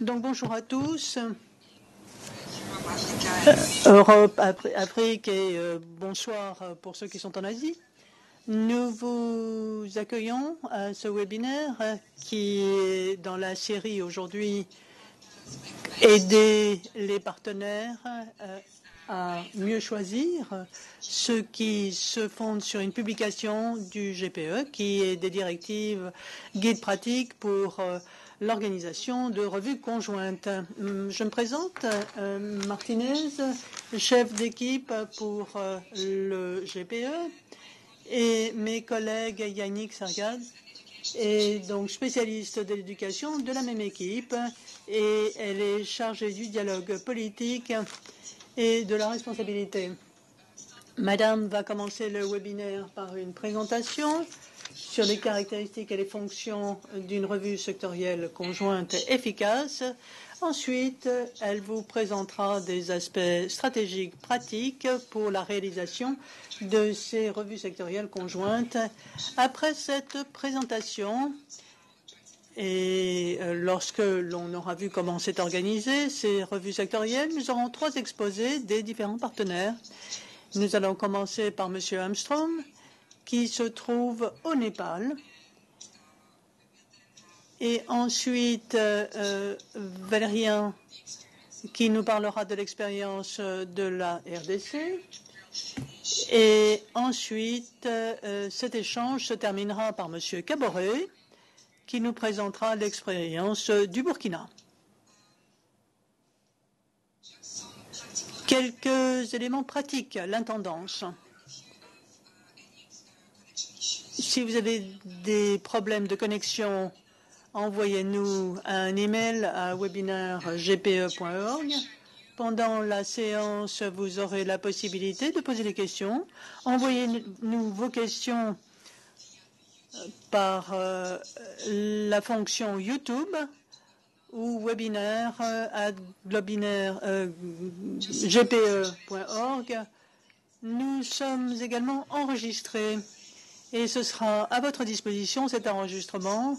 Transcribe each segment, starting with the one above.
Donc bonjour à tous. Europe, Afrique et bonsoir pour ceux qui sont en Asie. Nous vous accueillons à ce webinaire qui est dans la série aujourd'hui Aider les partenaires à mieux choisir, ce qui se fonde sur une publication du GPE qui est des directives guides pratiques pour l'organisation de revues conjointes. Je me présente, Martinez, chef d'équipe pour le GPE, et mes collègues Yannick Sargad, et donc spécialiste de l'éducation de la même équipe, et elle est chargée du dialogue politique et de la responsabilité. Madame va commencer le webinaire par une présentation sur les caractéristiques et les fonctions d'une revue sectorielle conjointe efficace. Ensuite, elle vous présentera des aspects stratégiques pratiques pour la réalisation de ces revues sectorielles conjointes. Après cette présentation, et lorsque l'on aura vu comment c'est organisé, ces revues sectorielles, nous aurons 3 exposés des différents partenaires. Nous allons commencer par M. Armstrong, qui se trouve au Népal. Et ensuite, Valérien, qui nous parlera de l'expérience de la RDC. Et ensuite, cet échange se terminera par M. Caboret, qui nous présentera l'expérience du Burkina. Quelques éléments pratiques, l'intendance. Si vous avez des problèmes de connexion, envoyez-nous un email à webinaire@gpe.org. Pendant la séance, vous aurez la possibilité de poser des questions. Envoyez-nous vos questions par la fonction YouTube ou webinaire@gpe.org. Nous sommes également enregistrés et ce sera à votre disposition cet enregistrement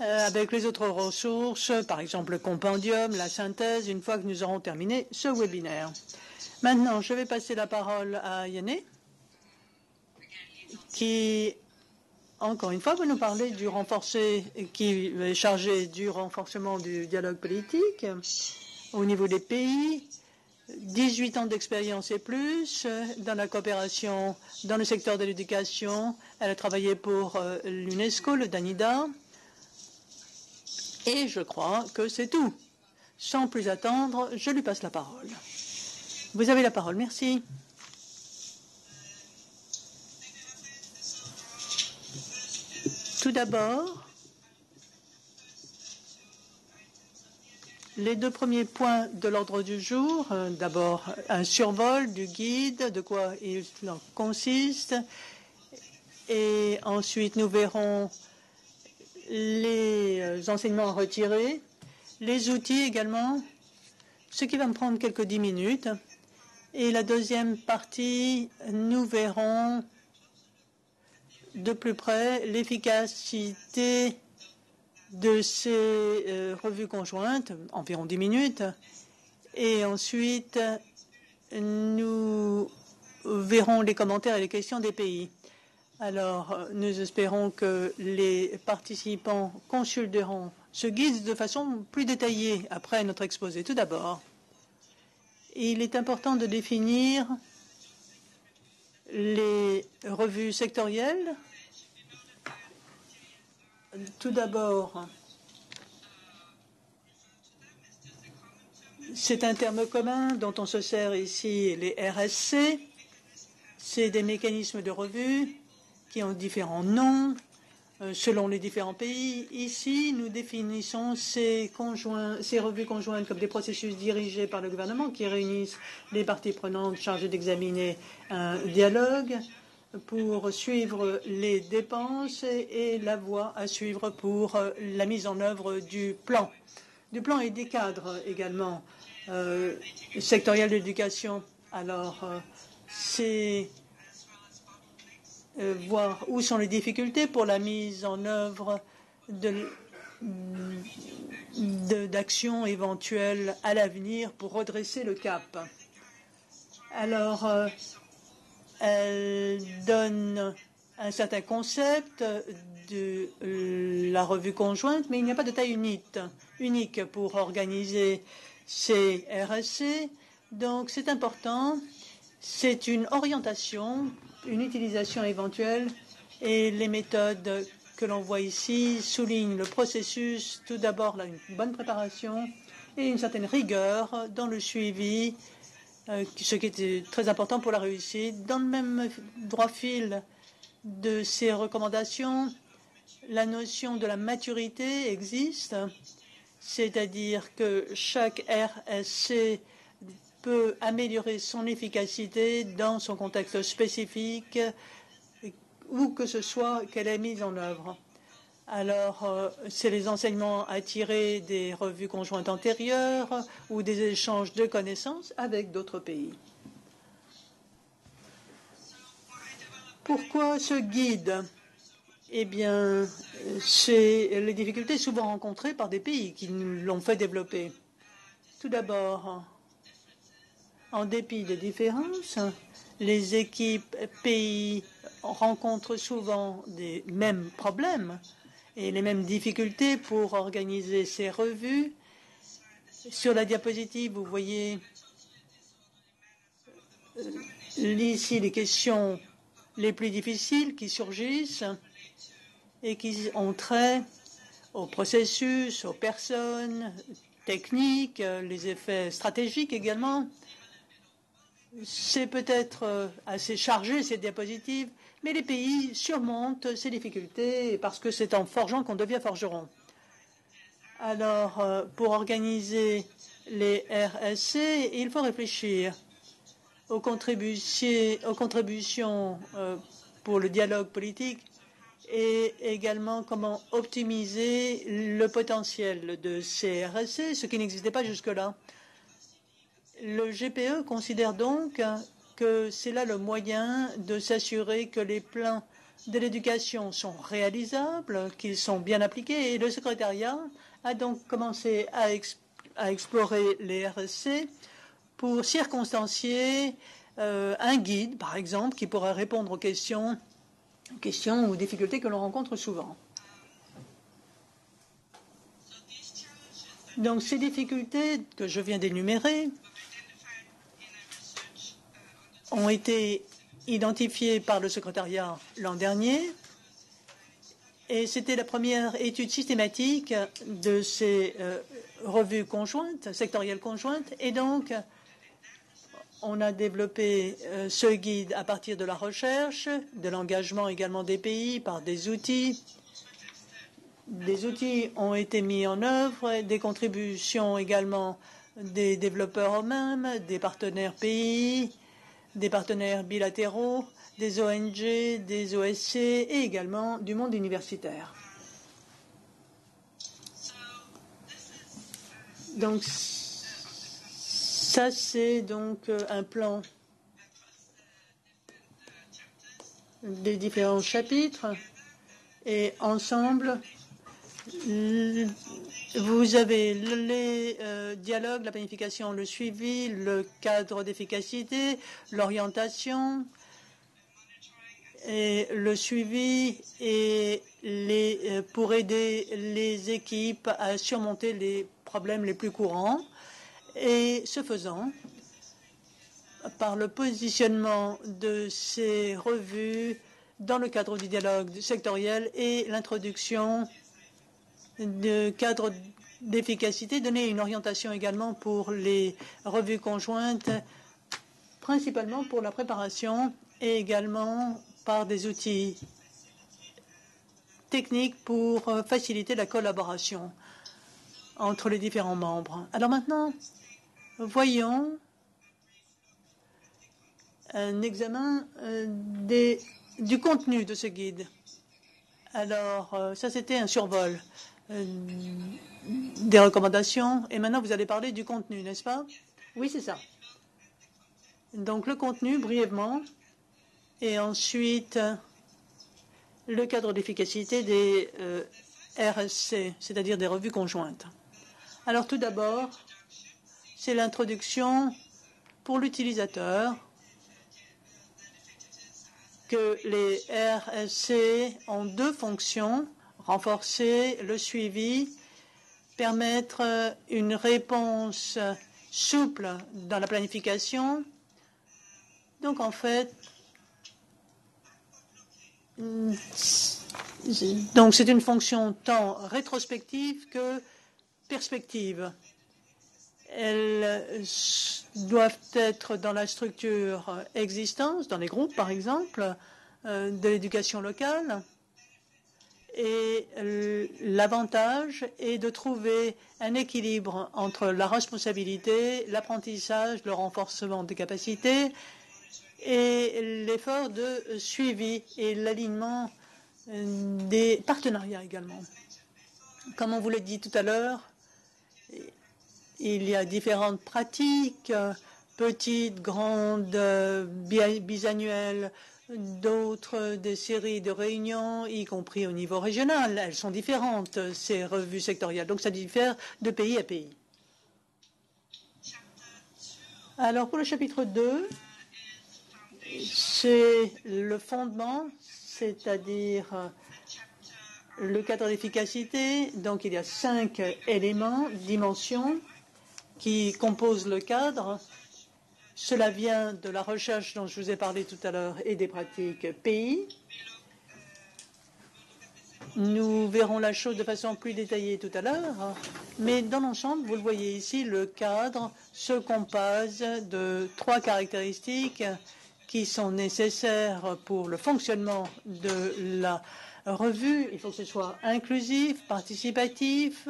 avec les autres ressources, par exemple le compendium, la synthèse, une fois que nous aurons terminé ce webinaire. Maintenant, je vais passer la parole à Yannick, qui encore une fois, vous nous parlez du qui est chargé du renforcement du dialogue politique au niveau des pays, 18 ans d'expérience et plus dans la coopération dans le secteur de l'éducation. Elle a travaillé pour l'UNESCO, le DANIDA, et je crois que c'est tout. Sans plus attendre, je lui passe la parole. Vous avez la parole, merci. Tout d'abord, les 2 premiers points de l'ordre du jour. D'abord, un survol du guide, de quoi il en consiste. Et ensuite, nous verrons les enseignements retirés, les outils également, ce qui va me prendre quelques 10 minutes. Et la deuxième partie, nous verrons de plus près l'efficacité de ces revues conjointes, environ 10 minutes. Et ensuite, nous verrons les commentaires et les questions des pays. Alors, nous espérons que les participants consulteront ce guide de façon plus détaillée après notre exposé. Tout d'abord, il est important de définir les revues sectorielles. Tout d'abord, c'est un terme commun dont on se sert ici, les RSC. C'est des mécanismes de revue qui ont différents noms selon les différents pays. Ici, nous définissons ces revues conjointes comme des processus dirigés par le gouvernement qui réunissent les parties prenantes chargées d'examiner un dialogue pour suivre les dépenses et la voie à suivre pour la mise en œuvre du plan et des cadres également sectoriels d'éducation. Alors, c'est voir où sont les difficultés pour la mise en œuvre d'actions éventuelles à l'avenir pour redresser le cap. Alors, elle donne un certain concept de la revue conjointe, mais il n'y a pas de taille unique pour organiser ces RSC. Donc, c'est important. C'est une orientation, une utilisation éventuelle, et les méthodes que l'on voit ici soulignent le processus. Tout d'abord, une bonne préparation et une certaine rigueur dans le suivi, ce qui était très important pour la réussite. Dans le même droit fil de ces recommandations, la notion de la maturité existe, c'est-à-dire que chaque RSC peut améliorer son efficacité dans son contexte spécifique, où que ce soit qu'elle est mise en œuvre. Alors, c'est les enseignements à tirer des revues conjointes antérieures ou des échanges de connaissances avec d'autres pays. Pourquoi ce guide? Eh bien, c'est les difficultés souvent rencontrées par des pays qui nous l'ont fait développer. Tout d'abord, en dépit des différences, les équipes pays rencontrent souvent les mêmes problèmes et les mêmes difficultés pour organiser ces revues. Sur la diapositive, vous voyez ici les questions les plus difficiles qui surgissent et qui ont trait au processus, aux personnes, techniques, les effets stratégiques également. C'est peut-être assez chargé, cette diapositive, mais les pays surmontent ces difficultés parce que c'est en forgeant qu'on devient forgeron. Alors, pour organiser les RSC, il faut réfléchir aux contributions pour le dialogue politique et également comment optimiser le potentiel de ces RSC, ce qui n'existait pas jusque-là. Le GPE considère donc que c'est là le moyen de s'assurer que les plans de l'éducation sont réalisables, qu'ils sont bien appliqués, et le secrétariat a donc commencé à explorer les RSC pour circonstancier un guide, par exemple, qui pourrait répondre aux questions ou difficultés que l'on rencontre souvent. Donc, ces difficultés que je viens d'énumérer ont été identifiées par le secrétariat l'an dernier, et c'était la première étude systématique de ces revues conjointes, sectorielles conjointes, et donc on a développé ce guide à partir de la recherche, de l'engagement également des pays par des outils. Des outils ont été mis en œuvre, des contributions également des développeurs eux-mêmes, des partenaires pays, des partenaires bilatéraux, des ONG, des OSC et également du monde universitaire. Donc, ça, c'est donc un plan des différents chapitres. Et ensemble, vous avez les dialogues, la planification, le suivi, le cadre d'efficacité, l'orientation et le suivi et pour aider les équipes à surmonter les problèmes les plus courants. Et ce faisant, par le positionnement de ces revues dans le cadre du dialogue sectoriel et l'introduction de cadres d'efficacité, donner une orientation également pour les revues conjointes, principalement pour la préparation et également par des outils techniques pour faciliter la collaboration entre les différents membres. Alors maintenant, voyons un examen du contenu de ce guide. Alors, ça c'était un survol des recommandations. Et maintenant, vous allez parler du contenu, n'est-ce pas? Oui, c'est ça. Donc, le contenu, brièvement, et ensuite, le cadre d'efficacité des RSC, c'est-à-dire des revues conjointes. Alors tout d'abord, c'est l'introduction pour l'utilisateur que les RSC ont deux fonctions: renforcer le suivi, permettre une réponse souple dans la planification. Donc en fait, c'est une fonction tant rétrospective que perspective. Elles doivent être dans la structure existante, dans les groupes par exemple, de l'éducation locale. Et l'avantage est de trouver un équilibre entre la responsabilité, l'apprentissage, le renforcement des capacités et l'effort de suivi et l'alignement des partenariats également. Comme on vous l'a dit tout à l'heure, il y a différentes pratiques, petites, grandes, bisannuelles, d'autres des séries de réunions, y compris au niveau régional. Elles sont différentes, ces revues sectorielles, donc ça diffère de pays à pays. Alors pour le chapitre 2, c'est le fondement, c'est-à-dire le cadre d'efficacité. Donc il y a 5 éléments, dimensions, qui composent le cadre. Cela vient de la recherche dont je vous ai parlé tout à l'heure et des pratiques pays. Nous verrons la chose de façon plus détaillée tout à l'heure, mais dans l'ensemble, vous le voyez ici, le cadre se compose de 3 caractéristiques qui sont nécessaires pour le fonctionnement de la revue. Il faut que ce soit inclusif, participatif,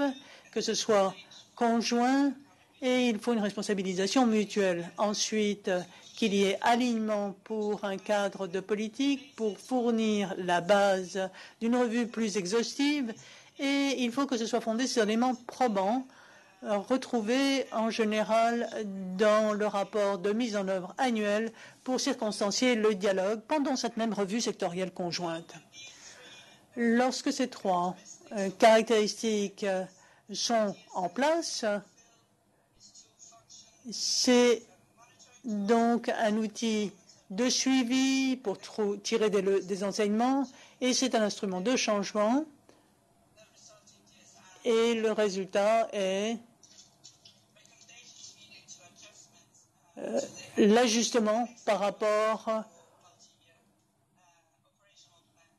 que ce soit conjoint, et il faut une responsabilisation mutuelle. Ensuite, qu'il y ait alignement pour un cadre de politique, pour fournir la base d'une revue plus exhaustive, et il faut que ce soit fondé sur des éléments probants, retrouvés en général dans le rapport de mise en œuvre annuel pour circonstancier le dialogue pendant cette même revue sectorielle conjointe. Lorsque ces 3 caractéristiques sont en place, c'est donc un outil de suivi pour tirer des enseignements, et c'est un instrument de changement. Et le résultat est l'ajustement par rapport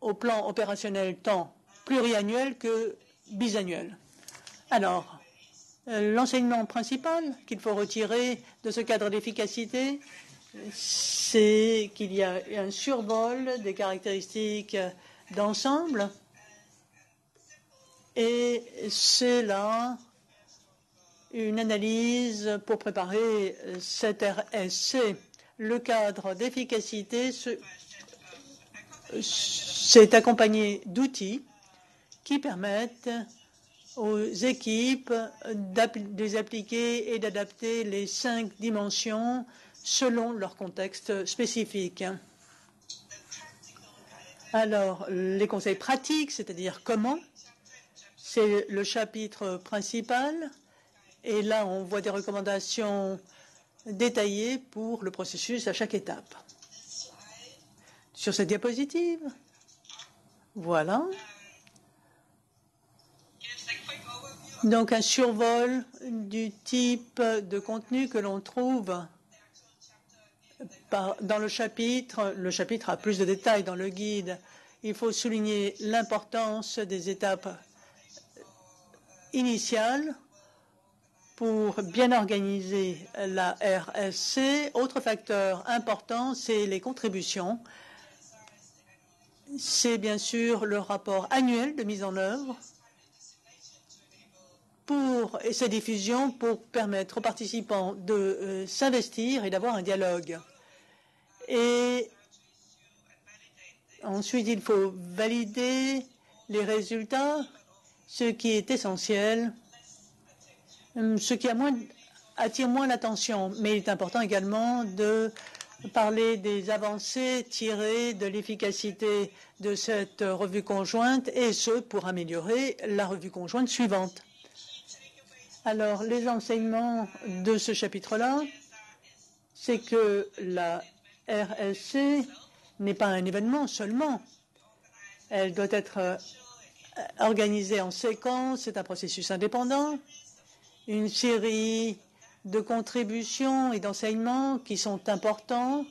au plan opérationnel tant pluriannuel que bisannuel. Alors, l'enseignement principal qu'il faut retirer de ce cadre d'efficacité, c'est qu'il y a un survol des caractéristiques d'ensemble, et c'est là une analyse pour préparer cette RSC. Le cadre d'efficacité s'est accompagné d'outils qui permettent aux équipes de les appliquer et d'adapter les 5 dimensions selon leur contexte spécifique. Alors, les conseils pratiques, c'est-à-dire comment, c'est le chapitre principal. Et là, on voit des recommandations détaillées pour le processus à chaque étape. Sur cette diapositive, voilà. Donc un survol du type de contenu que l'on trouve dans le chapitre. Le chapitre a plus de détails dans le guide. Il faut souligner l'importance des étapes initiales pour bien organiser la RSC. Autre facteur important, c'est les contributions. C'est bien sûr le rapport annuel de mise en œuvre et sa diffusion pour permettre aux participants de s'investir et d'avoir un dialogue. Et ensuite, il faut valider les résultats, ce qui est essentiel, ce qui attire moins l'attention. Mais il est important également de parler des avancées tirées de l'efficacité de cette revue conjointe, et ce, pour améliorer la revue conjointe suivante. Alors, les enseignements de ce chapitre-là, c'est que la RSC n'est pas un événement seulement. Elle doit être organisée en séquence, c'est un processus indépendant, une série de contributions et d'enseignements qui sont importants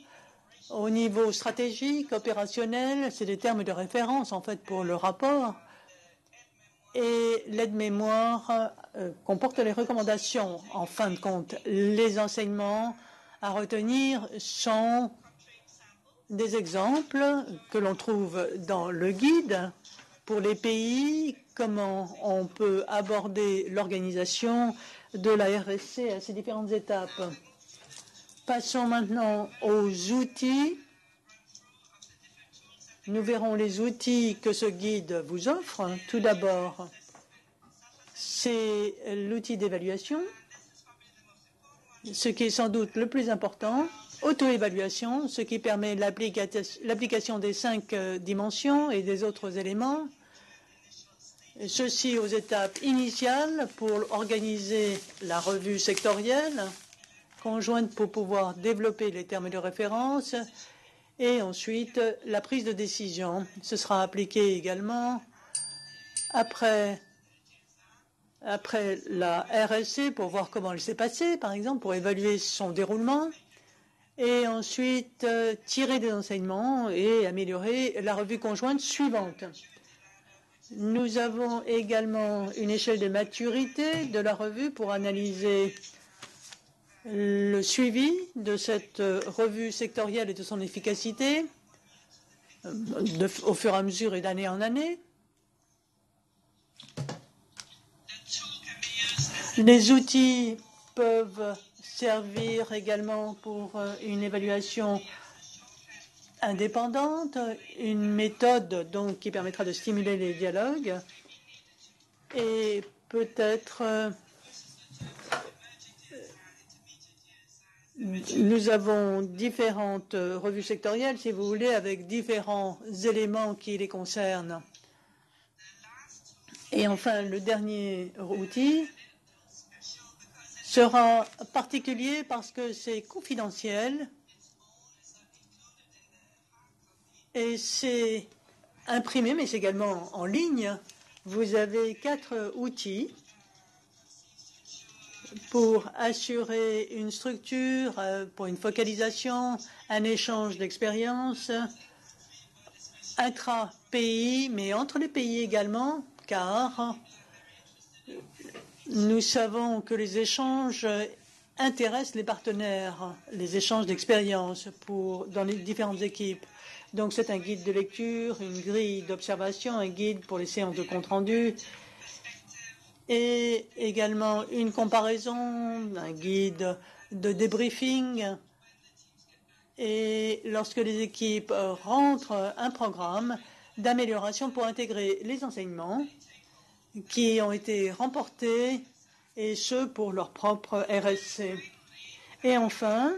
au niveau stratégique, opérationnel. C'est des termes de référence en fait pour le rapport. Et l'aide-mémoire comporte les recommandations. En fin de compte, les enseignements à retenir sont des exemples que l'on trouve dans le guide pour les pays, comment on peut aborder l'organisation de la RSC à ces différentes étapes. Passons maintenant aux outils. Nous verrons les outils que ce guide vous offre. Tout d'abord, c'est l'outil d'évaluation, ce qui est sans doute le plus important. Auto-évaluation, ce qui permet l'application des 5 dimensions et des autres éléments. Ceci aux étapes initiales pour organiser la revue sectorielle, conjointe pour pouvoir développer les termes de référence. Et ensuite, la prise de décision. Ce sera appliqué également après la RSC pour voir comment elle s'est passée, par exemple, pour évaluer son déroulement. Et ensuite, tirer des enseignements et améliorer la revue conjointe suivante. Nous avons également une échelle de maturité de la revue pour analyser le suivi de cette revue sectorielle et de son efficacité au fur et à mesure et d'année en année. Les outils peuvent servir également pour une évaluation indépendante, une méthode donc qui permettra de stimuler les dialogues et peut-être nous avons différentes revues sectorielles, si vous voulez, avec différents éléments qui les concernent. Et enfin, le dernier outil sera particulier parce que c'est confidentiel et c'est imprimé, mais c'est également en ligne. Vous avez 4 outils pour assurer une structure, pour une focalisation, un échange d'expériences intra-pays, mais entre les pays également, car nous savons que les échanges intéressent les partenaires, les échanges d'expériences dans les différentes équipes. Donc c'est un guide de lecture, une grille d'observation, un guide pour les séances de compte-rendu, et également une comparaison, un guide de débriefing. Et lorsque les équipes rentrent un programme d'amélioration pour intégrer les enseignements qui ont été remportés, et ce pour leur propre RSC. Et enfin,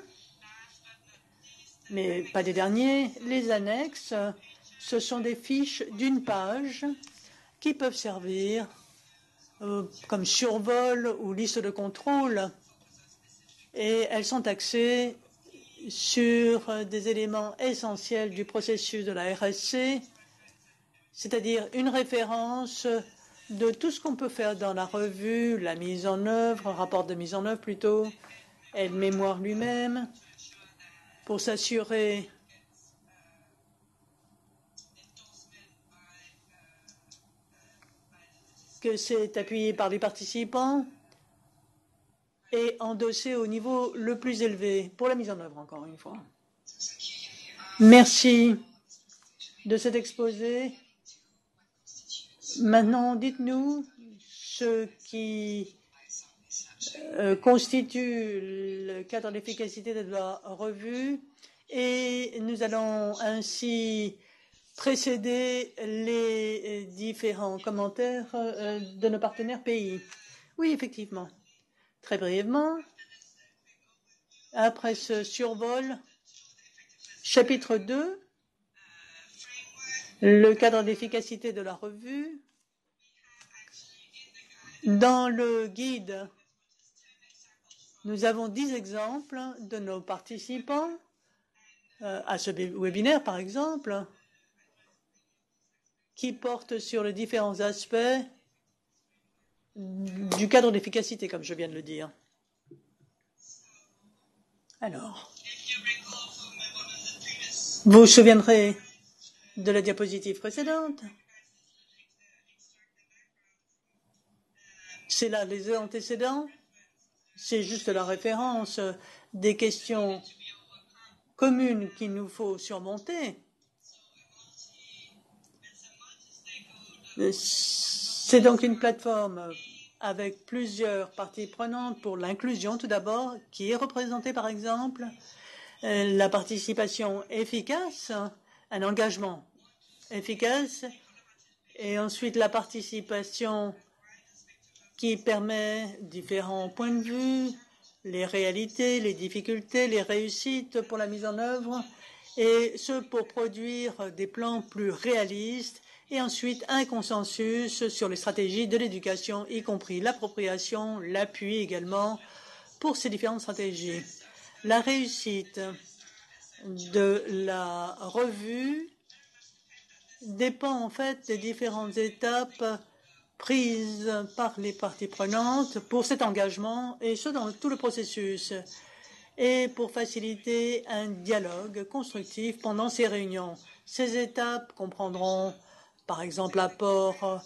mais pas des derniers, les annexes, ce sont des fiches d'une page qui peuvent servir comme survol ou liste de contrôle, et elles sont axées sur des éléments essentiels du processus de la RSC, c'est-à-dire une référence de tout ce qu'on peut faire dans la revue, la mise en œuvre, rapport de mise en œuvre plutôt, et le mémoire lui-même, pour s'assurer que c'est appuyé par les participants et endossé au niveau le plus élevé pour la mise en œuvre, encore une fois. Merci de cet exposé. Maintenant, dites-nous ce qui constitue le cadre d'efficacité de la revue et nous allons ainsi précéder les différents commentaires de nos partenaires pays. Oui, effectivement. Très brièvement, après ce survol, chapitre 2, le cadre d'efficacité de la revue. Dans le guide, Nous avons 10 exemples de nos participants à ce webinaire, par exemple, qui portent sur les différents aspects du cadre d'efficacité, comme je viens de le dire. Alors, vous vous souviendrez de la diapositive précédente. C'est là les antécédents. C'est juste la référence des questions communes qu'il nous faut surmonter. C'est donc une plateforme avec plusieurs parties prenantes pour l'inclusion, tout d'abord, qui est représentée par exemple, la participation efficace, un engagement efficace, et ensuite la participation qui permet différents points de vue, les réalités, les difficultés, les réussites pour la mise en œuvre, et ce pour produire des plans plus réalistes, et ensuite un consensus sur les stratégies de l'éducation, y compris l'appropriation, l'appui également pour ces différentes stratégies. La réussite de la revue dépend en fait des différentes étapes prises par les parties prenantes pour cet engagement, et ce dans tout le processus, et pour faciliter un dialogue constructif pendant ces réunions. Ces étapes comprendront par exemple l'apport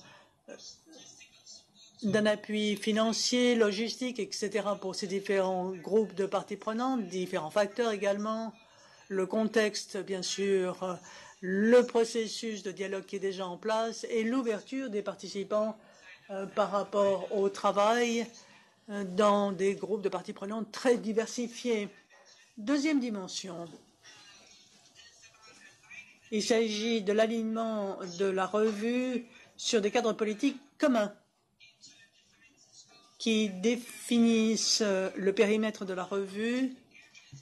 d'un appui financier, logistique, etc. pour ces différents groupes de parties prenantes, différents facteurs également, le contexte bien sûr, le processus de dialogue qui est déjà en place et l'ouverture des participants par rapport au travail dans des groupes de parties prenantes très diversifiés. Deuxième dimension, il s'agit de l'alignement de la revue sur des cadres politiques communs qui définissent le périmètre de la revue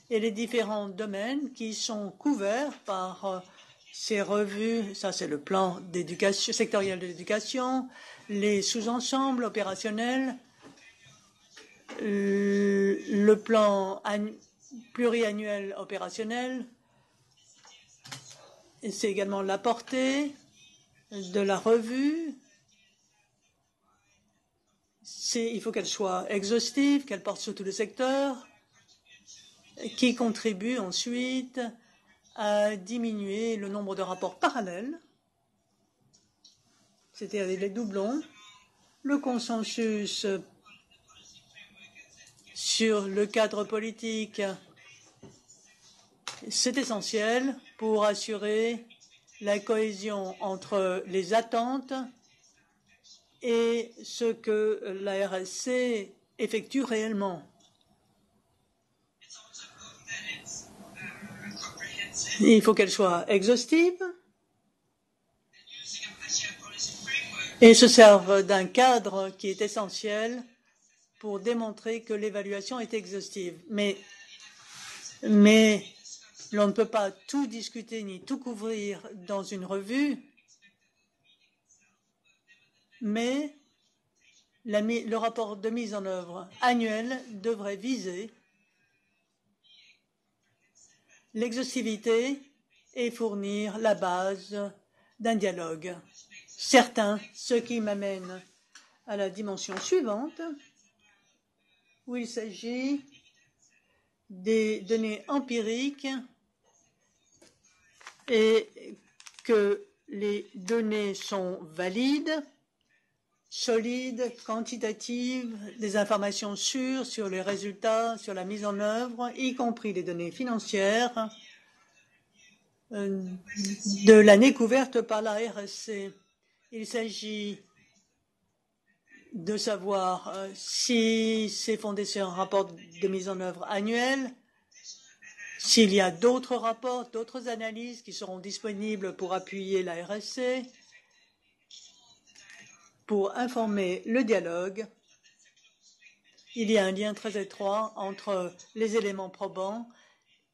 et les différents domaines qui sont couverts par ces revues. Ça, c'est le plan d'éducation, sectoriel de l'éducation, les sous-ensembles opérationnels, le plan pluriannuel opérationnel. C'est également la portée de la revue. Il faut qu'elle soit exhaustive, qu'elle porte sur tous les secteurs, qui contribue ensuite à diminuer le nombre de rapports parallèles, c'est-à-dire les doublons, le consensus sur le cadre politique. C'est essentiel pour assurer la cohésion entre les attentes et ce que la RSC effectue réellement. Il faut qu'elle soit exhaustive et se serve d'un cadre qui est essentiel pour démontrer que l'évaluation est exhaustive. Mais l'on ne peut pas tout discuter ni tout couvrir dans une revue, mais le rapport de mise en œuvre annuel devrait viser l'exhaustivité et fournir la base d'un dialogue certain, ce qui m'amène à la dimension suivante, où il s'agit des données empiriques et que les données sont valides, solides, quantitatives, des informations sûres sur les résultats, sur la mise en œuvre, y compris les données financières de l'année couverte par la RSC. Il s'agit de savoir si c'est fondé sur un rapport de mise en œuvre annuel, s'il y a d'autres rapports, d'autres analyses qui seront disponibles pour appuyer la RSC, pour informer le dialogue. Il y a un lien très étroit entre les éléments probants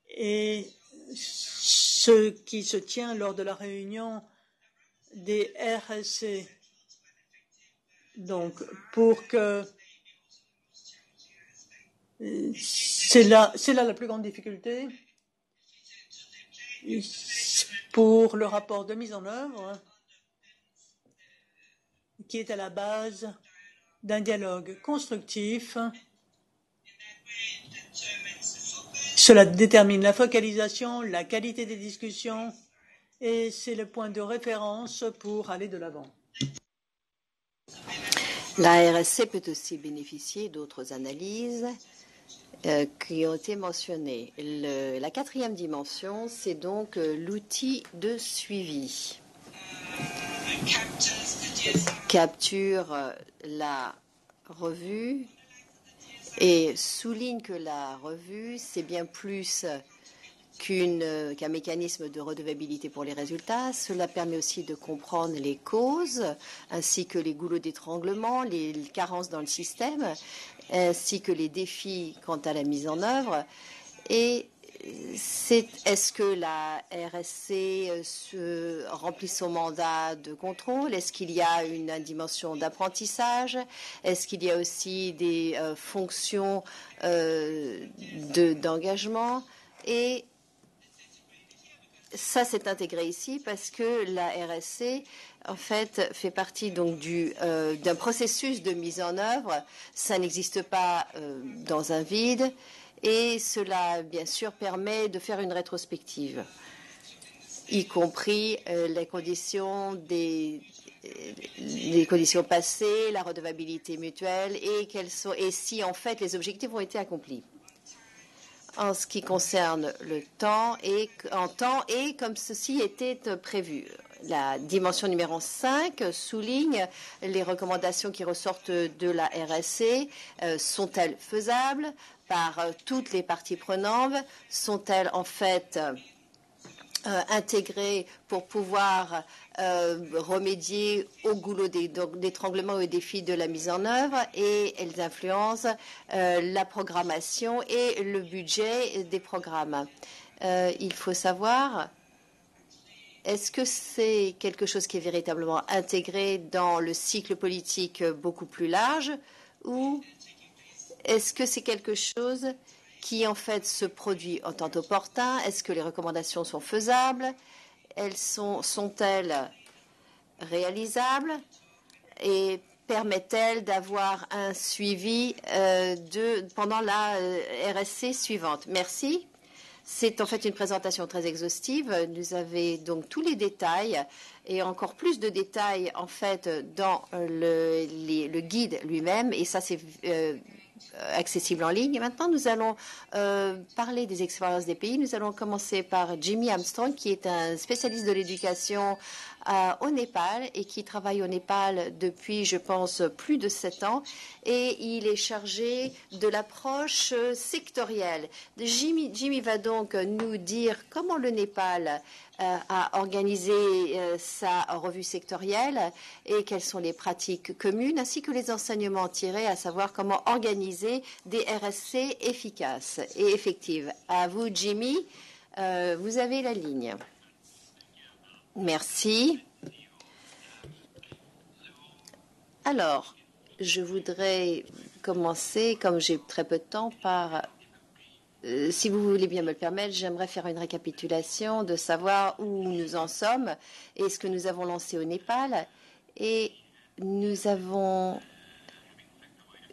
et ce qui se tient lors de la réunion des RSC. Donc, pour que C'est là la plus grande difficulté pour le rapport de mise en œuvre qui est à la base d'un dialogue constructif. Cela détermine la focalisation, la qualité des discussions et c'est le point de référence pour aller de l'avant. La RSC peut aussi bénéficier d'autres analyses qui ont été mentionnées. La quatrième dimension, c'est donc l'outil de suivi. Capture la revue et souligne que la revue, c'est bien plus qu'un mécanisme de redevabilité pour les résultats. Cela permet aussi de comprendre les causes, ainsi que les goulots d'étranglement, les carences dans le système, ainsi que les défis quant à la mise en œuvre. Et est-ce que la RSC remplit son mandat de contrôle? Est-ce qu'il y a une dimension d'apprentissage? Est-ce qu'il y a aussi des fonctions d'engagement? Et ça, c'est intégré ici parce que la RSC, en fait, fait partie donc d'un processus de mise en œuvre. Ça n'existe pas dans un vide et cela, bien sûr, permet de faire une rétrospective, y compris les conditions passées, la redevabilité mutuelle et si, en fait, les objectifs ont été accomplis. En ce qui concerne le temps et comme ceci était prévu. La dimension numéro 5 souligne les recommandations qui ressortent de la RSC. Sont-elles faisables par toutes les parties prenantes? Sont-elles en fait intégrées pour pouvoir remédier au goulot d'étranglement et aux défis de la mise en œuvre, et elles influencent la programmation et le budget des programmes. Il faut savoir, est-ce que c'est quelque chose qui est véritablement intégré dans le cycle politique beaucoup plus large, ou est-ce que c'est quelque chose qui en fait se produit en temps opportun? Est-ce que les recommandations sont faisables? Sont-elles réalisables et permettent-elles d'avoir un suivi pendant la RSC suivante? Merci. C'est en fait une présentation très exhaustive. Vous avez donc tous les détails et encore plus de détails en fait dans le guide lui-même, et ça c'est accessible en ligne. Et maintenant, nous allons parler des expériences des pays. Nous allons commencer par Jimmy Armstrong, qui est un spécialiste de l'éducation au Népal et qui travaille au Népal depuis, je pense, plus de 7 ans. Et il est chargé de l'approche sectorielle. Jimmy va donc nous dire comment le Népal a organisé sa revue sectorielle et quelles sont les pratiques communes, ainsi que les enseignements tirés, à savoir comment organiser des RSC efficaces et effectives. À vous, Jimmy. Vous avez la ligne. Merci. Alors, je voudrais commencer, comme j'ai très peu de temps, par... si vous voulez bien me le permettre, j'aimerais faire une récapitulation de savoir où nous en sommes et ce que nous avons lancé au Népal. Et nous avons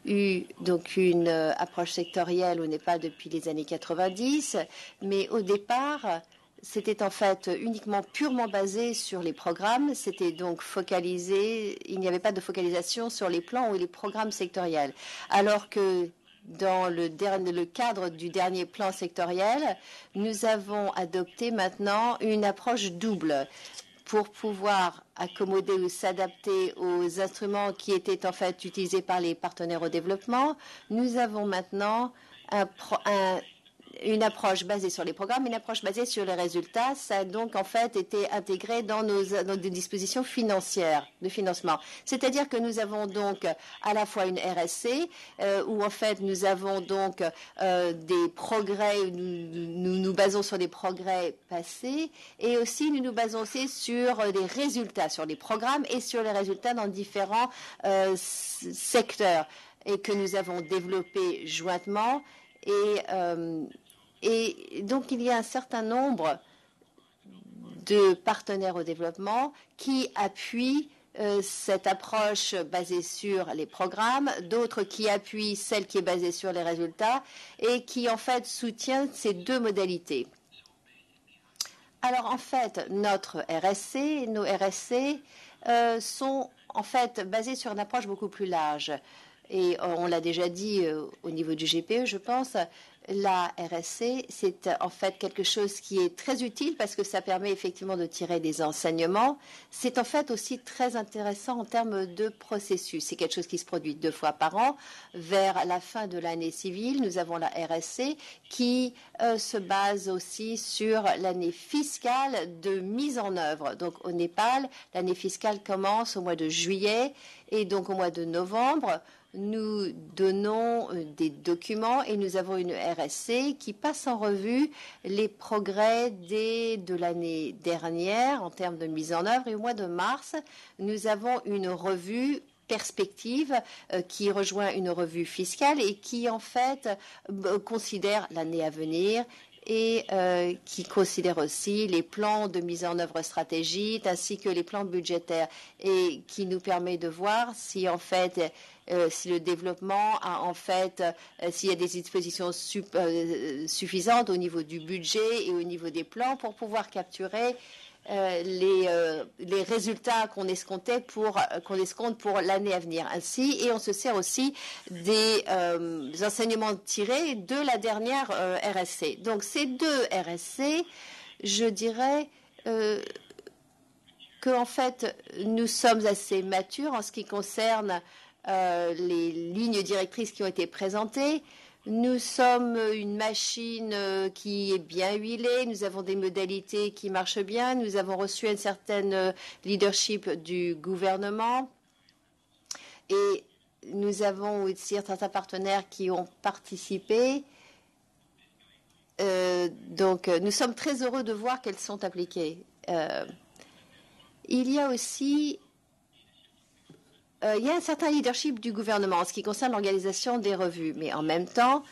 eu donc une approche sectorielle au Népal depuis les années 90, mais au départ, c'était en fait uniquement purement basé sur les programmes. C'était donc focalisé, il n'y avait pas de focalisation sur les plans ou les programmes sectoriels. Alors que dans le cadre du dernier plan sectoriel, nous avons adopté maintenant une approche double pour pouvoir accommoder ou s'adapter aux instruments qui étaient en fait utilisés par les partenaires au développement. Nous avons maintenant une approche basée sur les programmes, une approche basée sur les résultats. Ça a donc en fait été intégré dans des dispositions financières de financement. C'est-à-dire que nous avons donc à la fois une RSC où en fait nous avons donc des progrès, nous nous basons sur des progrès passés et aussi nous nous basons aussi sur des résultats, sur les programmes et sur les résultats dans différents secteurs et que nous avons développés jointement. Et donc, il y a un certain nombre de partenaires au développement qui appuient cette approche basée sur les programmes, d'autres qui appuient celle qui est basée sur les résultats et qui, en fait, soutiennent ces deux modalités. Alors, en fait, notre RSC, nos RSC sont, en fait, basés sur une approche beaucoup plus large. Et on l'a déjà dit au niveau du GPE, je pense, la RSC, c'est en fait quelque chose qui est très utile parce que ça permet effectivement de tirer des enseignements. C'est en fait aussi très intéressant en termes de processus. C'est quelque chose qui se produit 2 fois par an. Vers la fin de l'année civile, nous avons la RSC qui se base aussi sur l'année fiscale de mise en œuvre. Donc au Népal, l'année fiscale commence au mois de juillet et donc au mois de novembre, nous donnons des documents et nous avons une RSC qui passe en revue les progrès de l'année dernière en termes de mise en œuvre. Et au mois de mars, nous avons une revue perspective qui rejoint une revue fiscale et qui en fait considère l'année à venir et qui considère aussi les plans de mise en œuvre stratégique ainsi que les plans budgétaires et qui nous permet de voir si en fait si le développement a en fait s'il y a des dispositions suffisantes au niveau du budget et au niveau des plans pour pouvoir capturer les résultats qu'on escompte pour l'année à venir. Ainsi, et on se sert aussi des enseignements tirés de la dernière RSC. Donc, ces deux RSC, je dirais qu'en fait, nous sommes assez matures en ce qui concerne les lignes directrices qui ont été présentées. Nous sommes une machine qui est bien huilée, nous avons des modalités qui marchent bien, nous avons reçu un certain leadership du gouvernement et nous avons aussi certains partenaires qui ont participé. Donc nous sommes très heureux de voir qu'elles sont appliquées. Il y a aussi il y a un certain leadership du gouvernement en ce qui concerne l'organisation des revues, mais en même temps,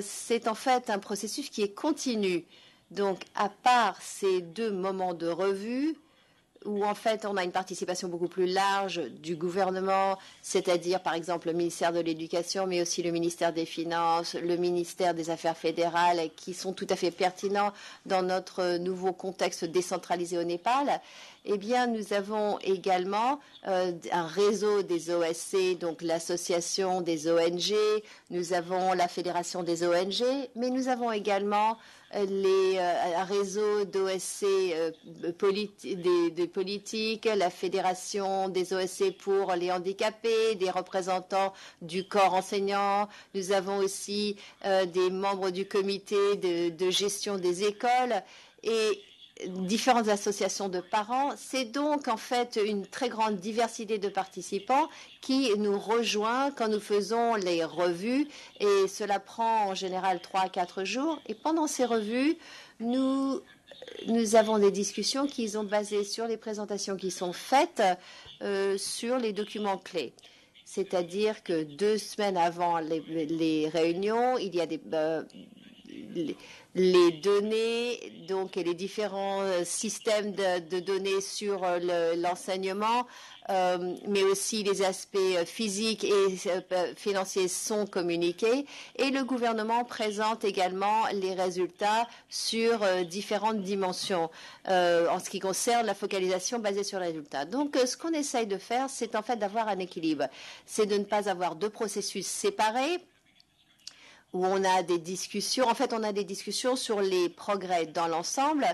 c'est en fait un processus qui est continu. Donc, à part ces 2 moments de revue, où en fait on a une participation beaucoup plus large du gouvernement, c'est-à-dire par exemple le ministère de l'Éducation, mais aussi le ministère des Finances, le ministère des Affaires fédérales, qui sont tout à fait pertinents dans notre nouveau contexte décentralisé au Népal. Eh bien, nous avons également un réseau des OSC, donc l'association des ONG, nous avons la fédération des ONG, mais nous avons également un réseau d'OSC des politiques, la fédération des OSC pour les handicapés, des représentants du corps enseignant. Nous avons aussi des membres du comité de gestion des écoles et différentes associations de parents. C'est donc en fait une très grande diversité de participants qui nous rejoint quand nous faisons les revues et cela prend en général 3 à 4 jours. Et pendant ces revues, nous avons des discussions qui sont basées sur les présentations qui sont faites sur les documents clés. C'est-à-dire que 2 semaines avant les réunions, il y a les données donc, et les différents systèmes de données sur l'enseignement, mais aussi les aspects physiques et financiers sont communiqués. Et le gouvernement présente également les résultats sur différentes dimensions en ce qui concerne la focalisation basée sur les résultats. Donc, ce qu'on essaye de faire, c'est en fait d'avoir un équilibre. C'est de ne pas avoir 2 processus séparés, où on a des discussions. En fait, on a des discussions sur les progrès dans l'ensemble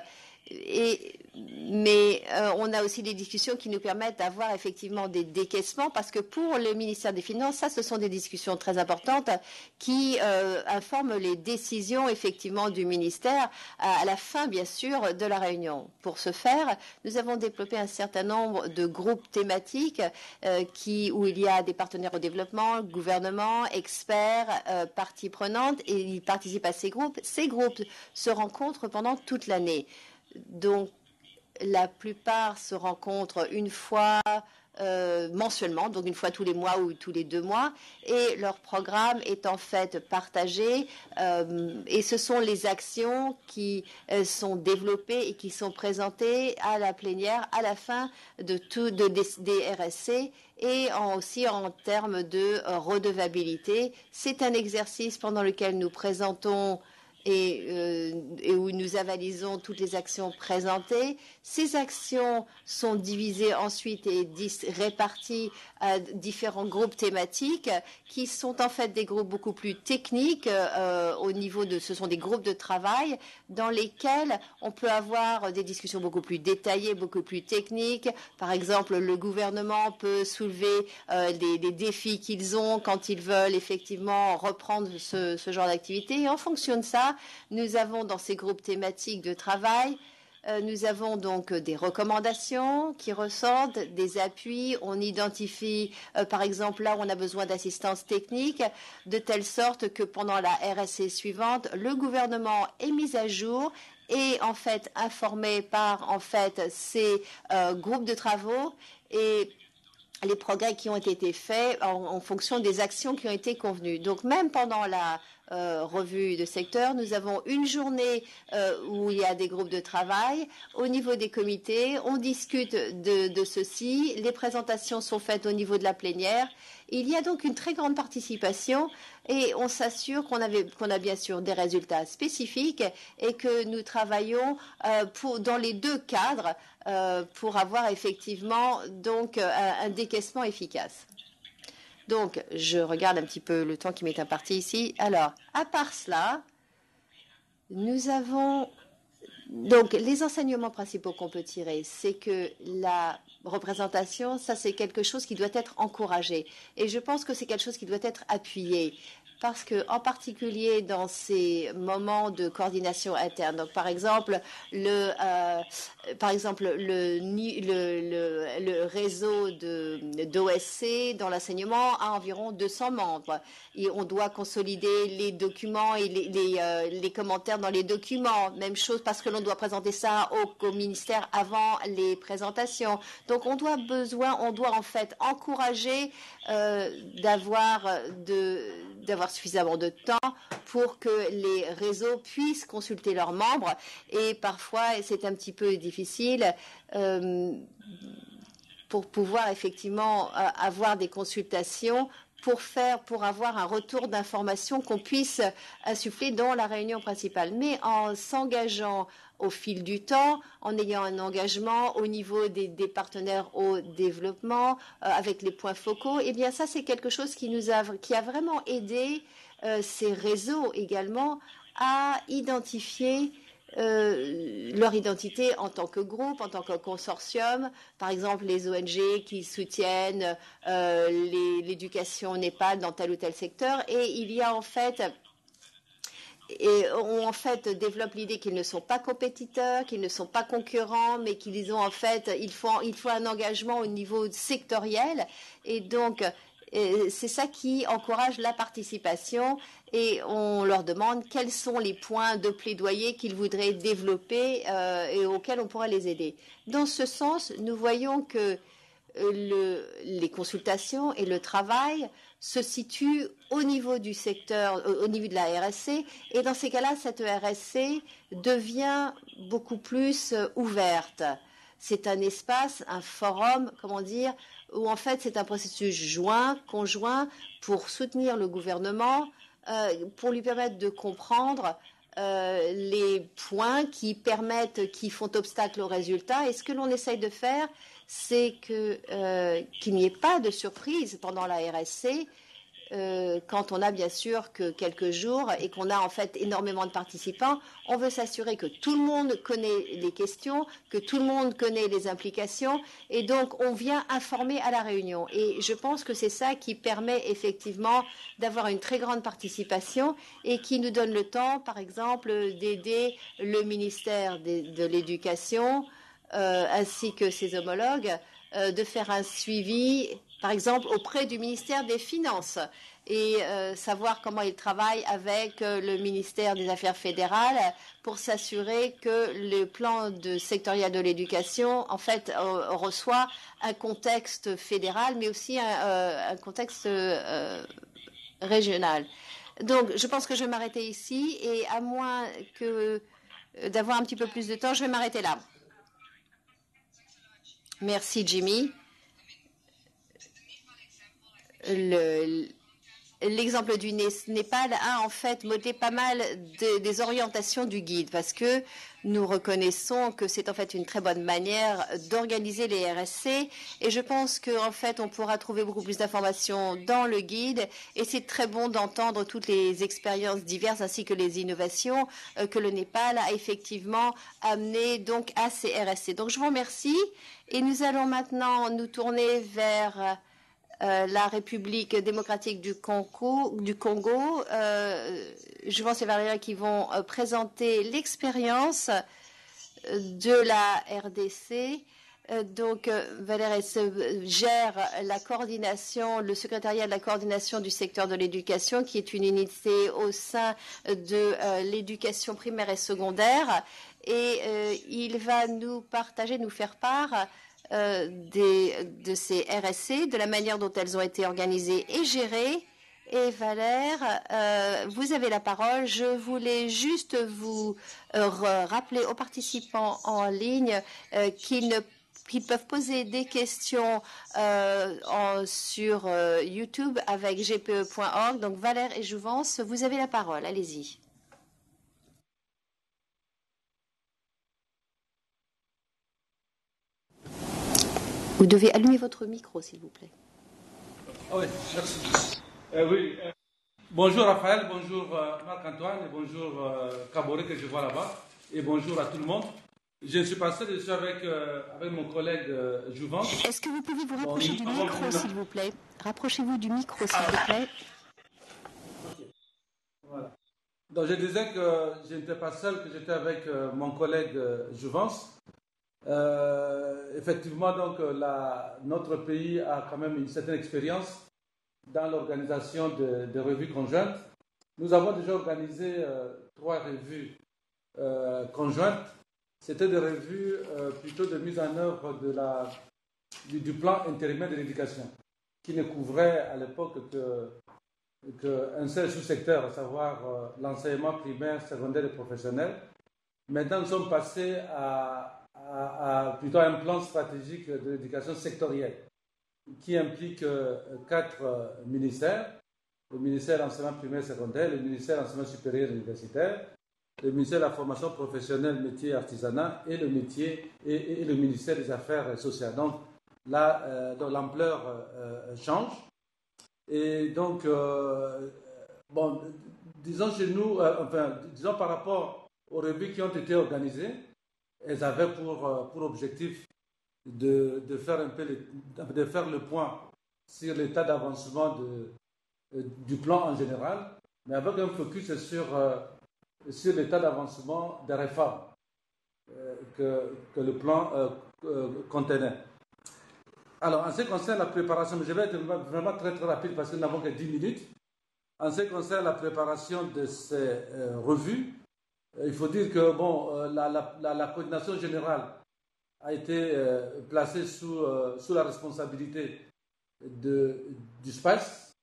Mais on a aussi des discussions qui nous permettent d'avoir effectivement des décaissements, parce que pour le ministère des Finances, ça, ce sont des discussions très importantes qui informent les décisions effectivement du ministère à la fin, bien sûr, de la réunion. Pour ce faire, nous avons développé un certain nombre de groupes thématiques où il y a des partenaires au développement, gouvernement, experts, parties prenantes, et ils participent à ces groupes. Ces groupes se rencontrent pendant toute l'année. Donc, la plupart se rencontrent une fois mensuellement, donc une fois tous les mois ou tous les 2 mois, et leur programme est en fait partagé, et ce sont les actions qui sont développées et qui sont présentées à la plénière à la fin des RSC, et aussi en termes de redevabilité. C'est un exercice pendant lequel nous présentons et où nous avalisons toutes les actions présentées. Ces actions sont divisées ensuite et réparties à différents groupes thématiques qui sont en fait des groupes beaucoup plus techniques ce sont des groupes de travail dans lesquels on peut avoir des discussions beaucoup plus détaillées, beaucoup plus techniques. Par exemple, le gouvernement peut soulever des défis qu'ils ont quand ils veulent effectivement reprendre ce genre d'activité. Et en fonction de ça, nous avons dans ces groupes thématiques de travail, nous avons donc des recommandations qui ressortent, des appuis. On identifie, par exemple, là où on a besoin d'assistance technique, de telle sorte que pendant la RSC suivante, le gouvernement est mis à jour et en fait informé par en fait ces groupes de travaux et les progrès qui ont été faits en fonction des actions qui ont été convenues. Donc même pendant la revue de secteur, nous avons une journée où il y a des groupes de travail. Au niveau des comités, on discute de ceci. Les présentations sont faites au niveau de la plénière. Il y a donc une très grande participation et on s'assure qu'on a bien sûr des résultats spécifiques et que nous travaillons dans les 2 cadres pour avoir effectivement donc un décaissement efficace. Donc, je regarde un petit peu le temps qui m'est imparti ici. Alors, à part cela, nous avons donc les enseignements principaux qu'on peut tirer, c'est que la représentation, ça c'est quelque chose qui doit être encouragé. Et je pense que c'est quelque chose qui doit être appuyé. Parce que, en particulier dans ces moments de coordination interne, donc par exemple le réseau d'OSC dans l'enseignement a environ 200 membres. Et on doit consolider les documents et les commentaires dans les documents. Même chose parce que l'on doit présenter ça au ministère avant les présentations. Donc on doit en fait encourager d'avoir suffisamment de temps pour que les réseaux puissent consulter leurs membres. Et parfois, c'est un petit peu difficile pour pouvoir effectivement avoir des consultations pour avoir un retour d'information qu'on puisse insuffler dans la réunion principale. Mais en s'engageant au fil du temps, en ayant un engagement au niveau des partenaires au développement, avec les points focaux, eh bien ça c'est quelque chose qui a vraiment aidé ces réseaux également à identifier leur identité en tant que groupe, en tant que consortium. Par exemple, les ONG qui soutiennent l'éducation NEPAD dans tel ou tel secteur. Et il y a en fait développent l'idée qu'ils ne sont pas compétiteurs, qu'ils ne sont pas concurrents, mais qu'ils ont en fait, il faut un engagement au niveau sectoriel. Et donc, c'est ça qui encourage la participation et on leur demande quels sont les points de plaidoyer qu'ils voudraient développer et auxquels on pourrait les aider. Dans ce sens, nous voyons que les consultations et le travail se situent au niveau du secteur, au niveau de la RSC, et dans ces cas-là, cette RSC devient beaucoup plus ouverte. C'est un espace, un forum, comment dire, où en fait c'est un processus conjoint pour soutenir le gouvernement, pour lui permettre de comprendre les points qui font obstacle au résultat. Et ce que l'on essaye de faire, c'est qu'il n'y ait pas de surprise pendant la RSC, quand on a bien sûr que quelques jours et qu'on a en fait énormément de participants, on veut s'assurer que tout le monde connaît les questions, que tout le monde connaît les implications et donc on vient informer à la réunion. Et je pense que c'est ça qui permet effectivement d'avoir une très grande participation et qui nous donne le temps, par exemple, d'aider le ministère de l'Éducation ainsi que ses homologues de faire un suivi, par exemple, auprès du ministère des Finances et savoir comment il travaille avec le ministère des Affaires fédérales pour s'assurer que le plan sectoriel de l'éducation, en fait, reçoit un contexte fédéral, mais aussi un contexte régional. Donc, je pense que je vais m'arrêter ici et à moins que d'avoir un petit peu plus de temps, je vais m'arrêter là. Merci, Jimmy. L'exemple du Népal a en fait modé pas mal des orientations du guide parce que nous reconnaissons que c'est en fait une très bonne manière d'organiser les RSC et je pense qu'en fait on pourra trouver beaucoup plus d'informations dans le guide et c'est très bon d'entendre toutes les expériences diverses ainsi que les innovations que le Népal a effectivement amenées donc à ces RSC. Donc je vous remercie et nous allons maintenant nous tourner vers la République démocratique du Congo. Je pense que c'est Valérie qui vont présenter l'expérience de la RDC. Donc, Valérie gère la coordination, le secrétariat de la coordination du secteur de l'éducation, qui est une unité au sein de l'éducation primaire et secondaire. Et il va nous faire part de ces RSC, de la manière dont elles ont été organisées et gérées. Et Valère, vous avez la parole. Je voulais juste vous rappeler aux participants en ligne qu'ils peuvent poser des questions sur YouTube avec gpe.org. Donc Valère et Jouvence, vous avez la parole. Allez-y. Vous devez allumer votre micro, s'il vous plaît. Oui, merci. Bonjour Raphaël, bonjour Marc-Antoine, et bonjour Caboret que je vois là-bas, et bonjour à tout le monde. Je suis passé, je suis avec mon collègue Jouvence. Est-ce que vous pouvez vous rapprocher du micro, s'il vous plaît? Rapprochez-vous du micro, s'il vous plaît. Okay. Voilà. Donc je disais que je n'étais pas seul, que j'étais avec mon collègue Jouvence. Effectivement, donc, notre pays a quand même une certaine expérience dans l'organisation de revues conjointes. Nous avons déjà organisé 3 revues conjointes. C'était des revues plutôt de mise en œuvre du plan intérimaire de l'éducation, qui ne couvrait à l'époque qu'un seul sous-secteur, à savoir l'enseignement primaire, secondaire et professionnel. Maintenant, nous sommes passés à plutôt un plan stratégique de l'éducation sectorielle qui implique 4 ministères, le ministère de l'enseignement primaire et secondaire, le ministère de l'enseignement supérieur et universitaire, le ministère de la formation professionnelle, métier et artisanat et le ministère des Affaires sociales. Donc là, l'ampleur change. Et donc, disons chez nous, disons par rapport aux revues qui ont été organisées, elles avaient pour objectif de faire le point sur l'état d'avancement du plan en général, mais avec un focus sur l'état d'avancement des réformes que le plan contenait. Alors, en ce qui concerne la préparation, je vais être vraiment très très rapide parce que nous n'avons que 10 minutes. En ce qui concerne la préparation de ces revues, il faut dire que la coordination générale a été placée sous la responsabilité du SPACE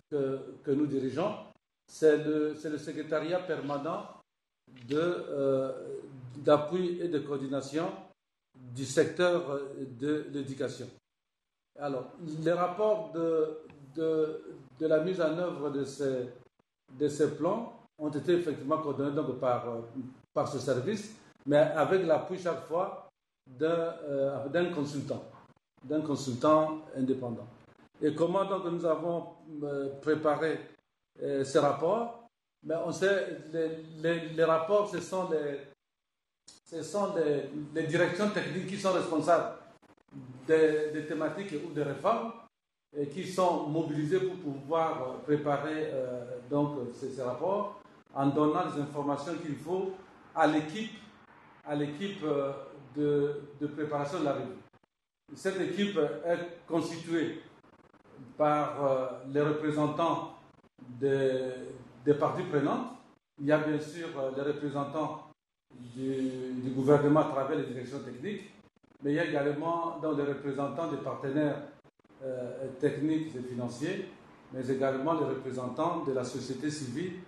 que nous dirigeons. C'est le secrétariat permanent d'appui et de coordination du secteur de l'éducation. Alors, les rapports de la mise en œuvre de ces plans ont été effectivement coordonnés donc par ce service, mais avec l'appui chaque fois d'un consultant indépendant. Et comment donc nous avons préparé ce rapport? Mais on sait, les rapports, ce sont les directions techniques qui sont responsables des thématiques ou des réformes et qui sont mobilisées pour pouvoir préparer donc ces rapports en donnant les informations qu'il faut à l'équipe de préparation de la revue. Cette équipe est constituée par les représentants des parties prenantes. Il y a bien sûr les représentants du gouvernement à travers les directions techniques, mais il y a également donc, les représentants des partenaires techniques et financiers, mais également les représentants de la société civile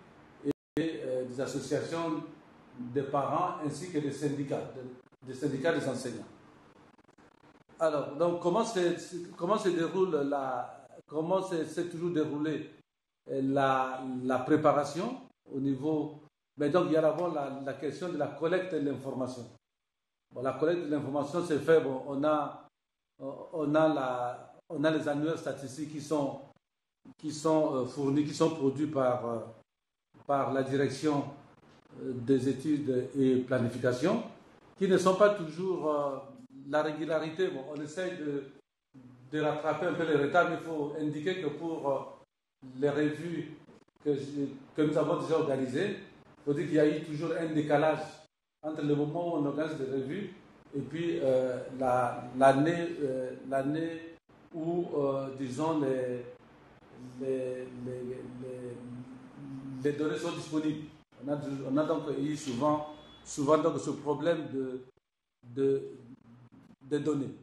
et des associations des parents ainsi que des syndicats des enseignants. Alors, donc, comment s'est toujours déroulée la préparation au niveau... Mais donc, il y a d'abord la question de la collecte de l'information. Bon, la collecte de l'information, c'est fait. Bon, on a les annuaires statistiques qui sont fournis, qui sont produits par la direction des études et planification, qui ne sont pas toujours la régularité. Bon, on essaye de rattraper un peu les retards, mais il faut indiquer que pour les revues que nous avons déjà organisées, il faut dire qu'il y a eu toujours un décalage entre le moment où on organise des revues et puis l'année où, disons, les données sont disponibles. On a donc eu souvent donc ce problème de données.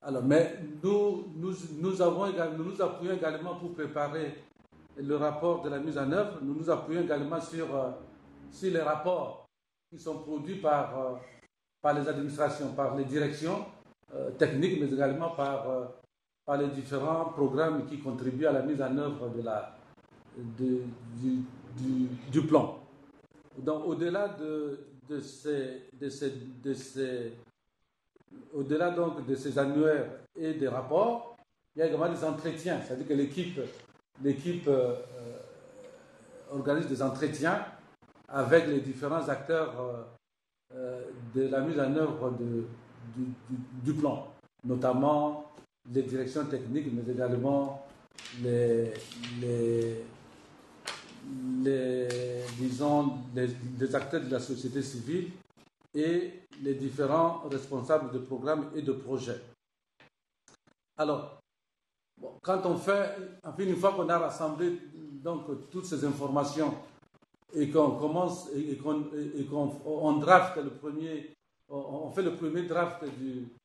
Alors, mais nous appuyons également pour préparer le rapport de la mise en œuvre. Nous nous appuyons également sur les rapports qui sont produits par les administrations, par les directions techniques, mais également par les différents programmes qui contribuent à la mise en œuvre du plan. Donc, au-delà au-delà donc de ces annuaires et des rapports, il y a également des entretiens, c'est-à-dire que l'équipe organise des entretiens avec les différents acteurs de la mise en œuvre du plan, notamment les directions techniques, mais également les acteurs de la société civile et les différents responsables de programmes et de projets. Alors, quand on fait, une fois qu'on a rassemblé donc toutes ces informations et qu'on commence et qu'on draft on fait le premier draft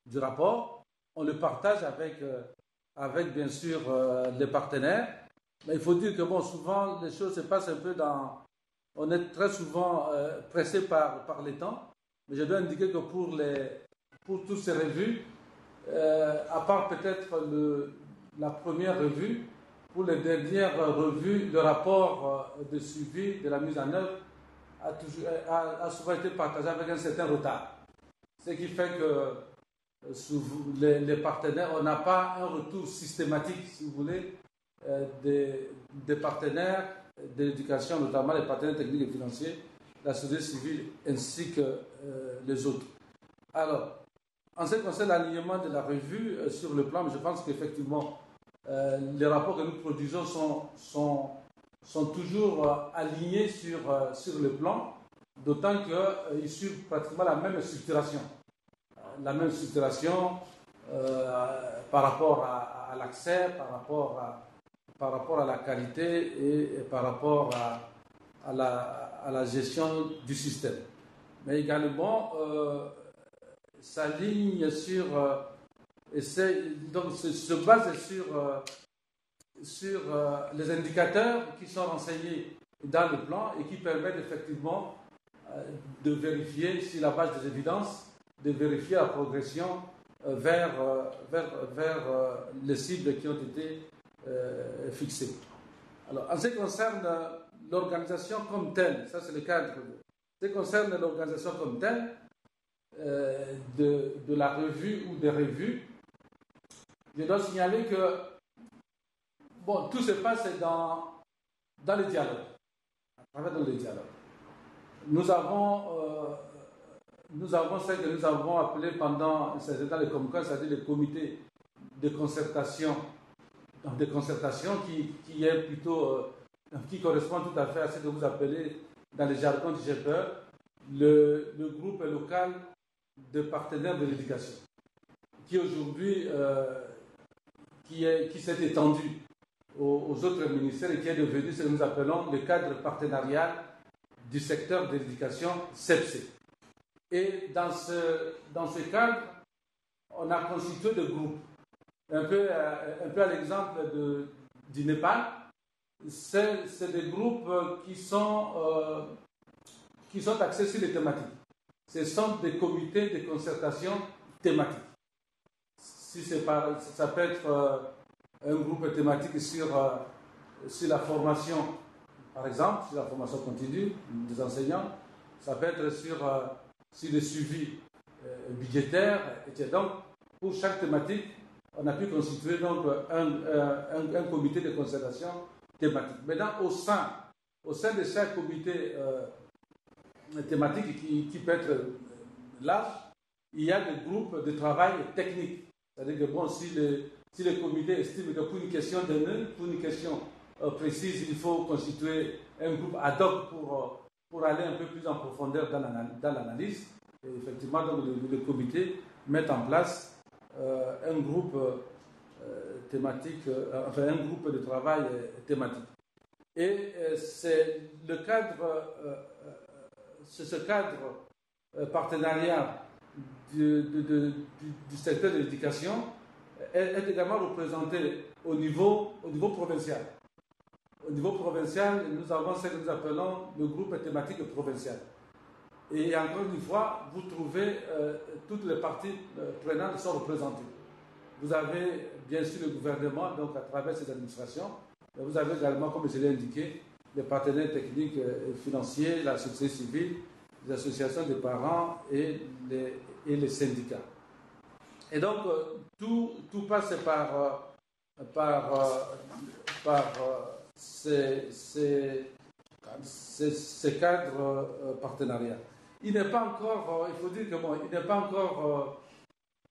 du rapport, on le partage avec bien sûr les partenaires. Mais il faut dire que souvent les choses se passent un peu on est très souvent pressé par les temps. Mais je dois indiquer que pour toutes ces revues, à part peut-être la première revue, pour les dernières revues, le rapport de suivi de la mise en œuvre a souvent été partagé avec un certain retard. Ce qui fait que les partenaires, on n'a pas un retour systématique, si vous voulez, des partenaires de l'éducation, notamment les partenaires techniques et financiers, la société civile ainsi que les autres. Alors, en ce qui concerne l'alignement de la revue sur le plan, je pense qu'effectivement, les rapports que nous produisons sont toujours alignés sur le plan, d'autant qu'ils suivent pratiquement la même structuration. Par rapport à l'accès, par rapport à la qualité et par rapport à la gestion du système. Mais également, s'aligne sur donc se base sur les indicateurs qui sont renseignés dans le plan et qui permettent effectivement de vérifier sur la base des évidences, de vérifier la progression vers les cibles qui ont été fixées. Alors, en ce qui concerne l'organisation comme telle, ça c'est le cadre. En ce qui concerne l'organisation comme telle de la revue ou des revues, je dois signaler que Bon, tout se passe dans le dialogue, à travers le dialogue. Nous avons ce que nous avons appelé pendant, c'est dans les Comcom, c'est-à-dire le comité de concertation, qui est plutôt, qui correspond tout à fait à ce que vous appelez dans les jargons du GPE, le groupe local de partenaires de l'éducation, qui aujourd'hui, qui s'est étendu aux autres ministères et qui est devenu ce que nous appelons le cadre partenarial du secteur de l'éducation CEPC. Et dans ce cadre, on a constitué des groupes. Un peu à l'exemple du Népal, c'est des groupes qui sont axés sur les thématiques. Ce sont des comités de concertation thématiques. Si ça peut être un groupe thématique sur la formation, par exemple, sur la formation continue des enseignants, ça peut être sur le suivi budgétaire, etc. Donc, pour chaque thématique, on a pu constituer donc un comité de concertation thématique. Maintenant, au sein de chaque comité thématique qui peut être large, il y a des groupes de travail technique. C'est-à-dire que bon, si le comité estime que pour une question donnée, pour une question précise, il faut constituer un groupe ad hoc pour aller un peu plus en profondeur dans l'analyse, et effectivement, donc, le comité met en place un groupe thématique, un groupe de travail thématique. Et c'est ce cadre partenariat du secteur de l'éducation est également représenté au niveau provincial. Au niveau provincial, nous avons ce que nous appelons le groupe thématique provincial. Et encore une fois, vous trouvez toutes les parties prenantes sont représentées. Vous avez bien sûr le gouvernement, donc à travers ses administrations, mais vous avez également, comme je l'ai indiqué, les partenaires techniques et financiers, la société civile, les associations de parents et les syndicats. Et donc, tout passe par ces cadres partenariats. Il n'est pas encore, il faut dire que bon, il n'est pas encore,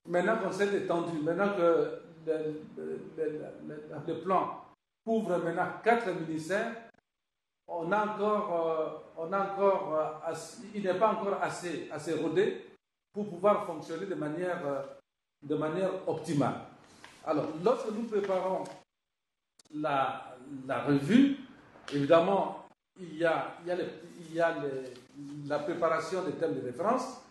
maintenant qu'on s'est étendu, maintenant que le plan couvre maintenant 4 ministères, il n'est pas encore assez rodé pour pouvoir fonctionner de manière optimale. Alors, lorsque nous préparons la revue, évidemment, il y a la préparation des thèmes de référence.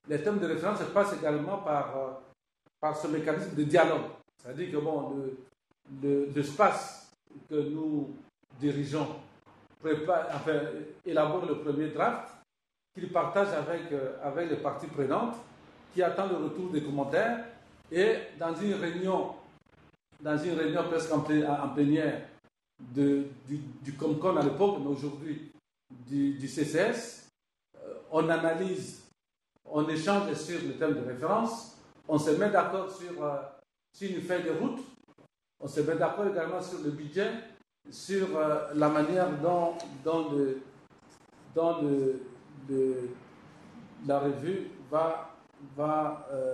Les thèmes de référence passent également par ce mécanisme de dialogue. C'est-à-dire que bon, l'espace que nous dirigeons élabore le premier draft, qu'il partage avec les parties prenantes, qui attend le retour des commentaires, et dans une réunion presque en plénière du Comcom à l'époque, mais aujourd'hui du CCS, on analyse, on échange sur le thème de référence, on se met d'accord sur une feuille de route, on se met d'accord également sur le budget, sur la manière dont la revue va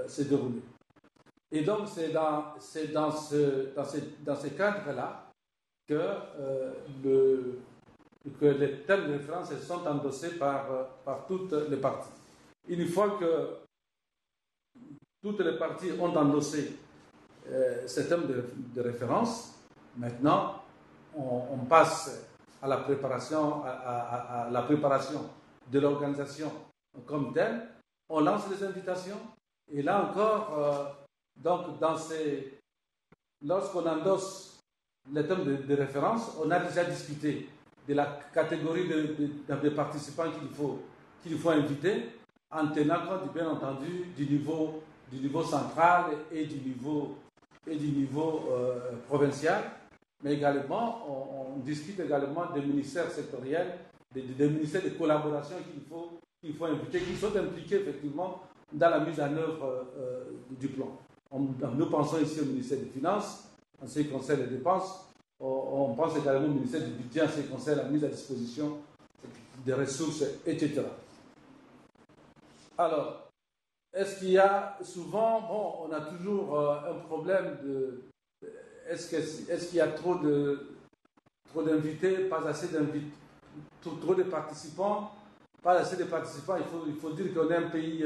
se dérouler. Et donc, c'est dans ce cadre-là que les thèmes de référence sont endossés par toutes les parties. Une fois que toutes les parties ont endossé ces thèmes de référence, maintenant, on passe à la préparation de l'organisation comme telle. On lance les invitations, et là encore, donc lorsqu'on endosse les thèmes de référence, on a déjà discuté de la catégorie de participants qu'il faut inviter, en tenant compte, bien entendu, du niveau central et du niveau provincial, mais également, on discute également des ministères sectoriels, des ministères de collaboration qu'il faut inviter, qui sont impliqués effectivement dans la mise en œuvre du plan. Nous pensons ici au ministère des Finances, en ce qui concerne les dépenses. On pense également au ministère du Budget en ce qui concerne la mise à disposition des ressources, etc. Alors, est-ce qu'il y a souvent, bon, on a toujours un problème de, est-ce qu'il y a trop d'invités, pas assez d'invités, trop de participants, pas assez de participants. Il faut dire qu'on est un pays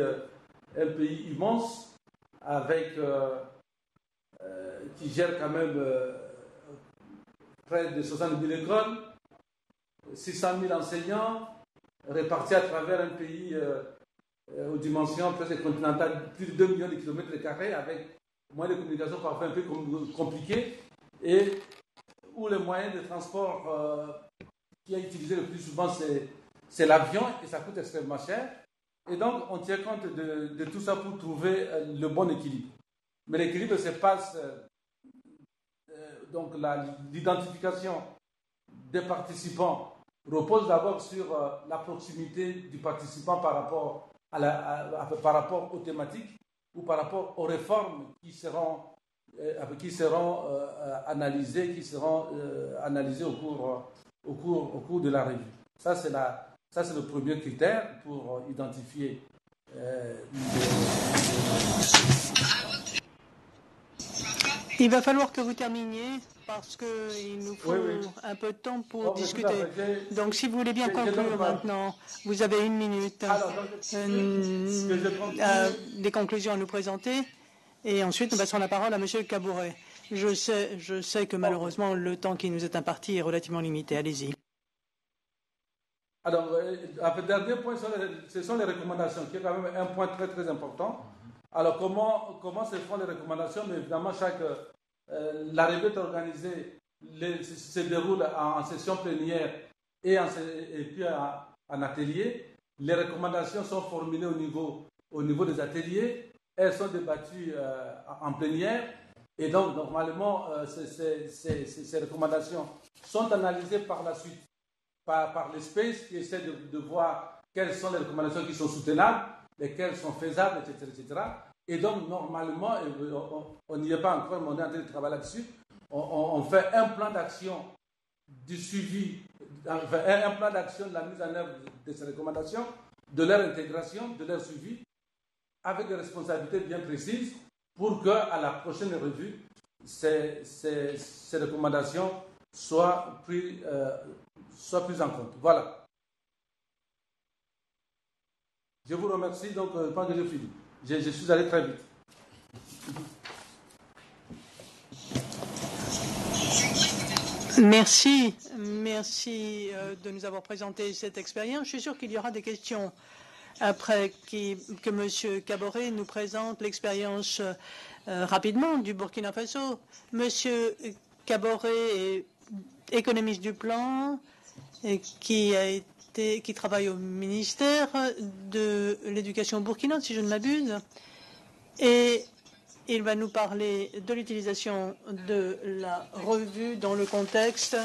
immense, avec, qui gère quand même près de 60 000 écoles, 600 000 enseignants, répartis à travers un pays aux dimensions presque continentales, plus de 2 millions de kilomètres carrés, avec moyens de communication parfois un peu compliqués, et où le moyen de transport qui est utilisé le plus souvent, c'est l'avion, et ça coûte extrêmement cher. Et donc, on tient compte de tout ça pour trouver le bon équilibre. Mais l'équilibre se passe, donc l'identification des participants repose d'abord sur la proximité du participant par rapport aux thématiques ou par rapport aux réformes qui seront analysées au cours de la revue. Ça, c'est le premier critère pour identifier Il va falloir que vous terminiez parce qu'il nous faut un peu de temps pour discuter. Donc, si vous voulez bien conclure maintenant, vous avez 1 minute. Alors, des conclusions à nous présenter. Et ensuite, nous passerons la parole à M. Cabouret. Je sais que malheureusement, le temps qui nous est imparti est relativement limité. Allez-y. Alors, le dernier point, ce sont les recommandations, qui est quand même un point très, très important. Alors, comment se font les recommandations? Mais évidemment, la revue est organisée, se déroule en session plénière et puis en atelier. Les recommandations sont formulées au niveau des ateliers. Elles sont débattues en plénière. Et donc, normalement, ces recommandations sont analysées par la suite par les spaces qui essaient de voir quelles sont les recommandations qui sont soutenables, lesquelles sont faisables, etc. Et donc, normalement, on n'y est pas encore, mais on est en train de travailler là-dessus, on fait un plan d'action du suivi, un plan d'action de la mise en œuvre de ces recommandations, de leur intégration, de leur suivi, avec des responsabilités bien précises pour qu'à la prochaine revue, ces recommandations soient prises en compte. Voilà. Je vous remercie. Donc, je pense que j'ai fini. Je suis allé très vite. Merci de nous avoir présenté cette expérience. Je suis sûr qu'il y aura des questions après que M. Cabouret nous présente l'expérience rapidement du Burkina Faso. M. Cabouret est économiste du plan et qui travaille au ministère de l'Éducation au Burkina, si je ne m'abuse. Et il va nous parler de l'utilisation de la revue dans le contexte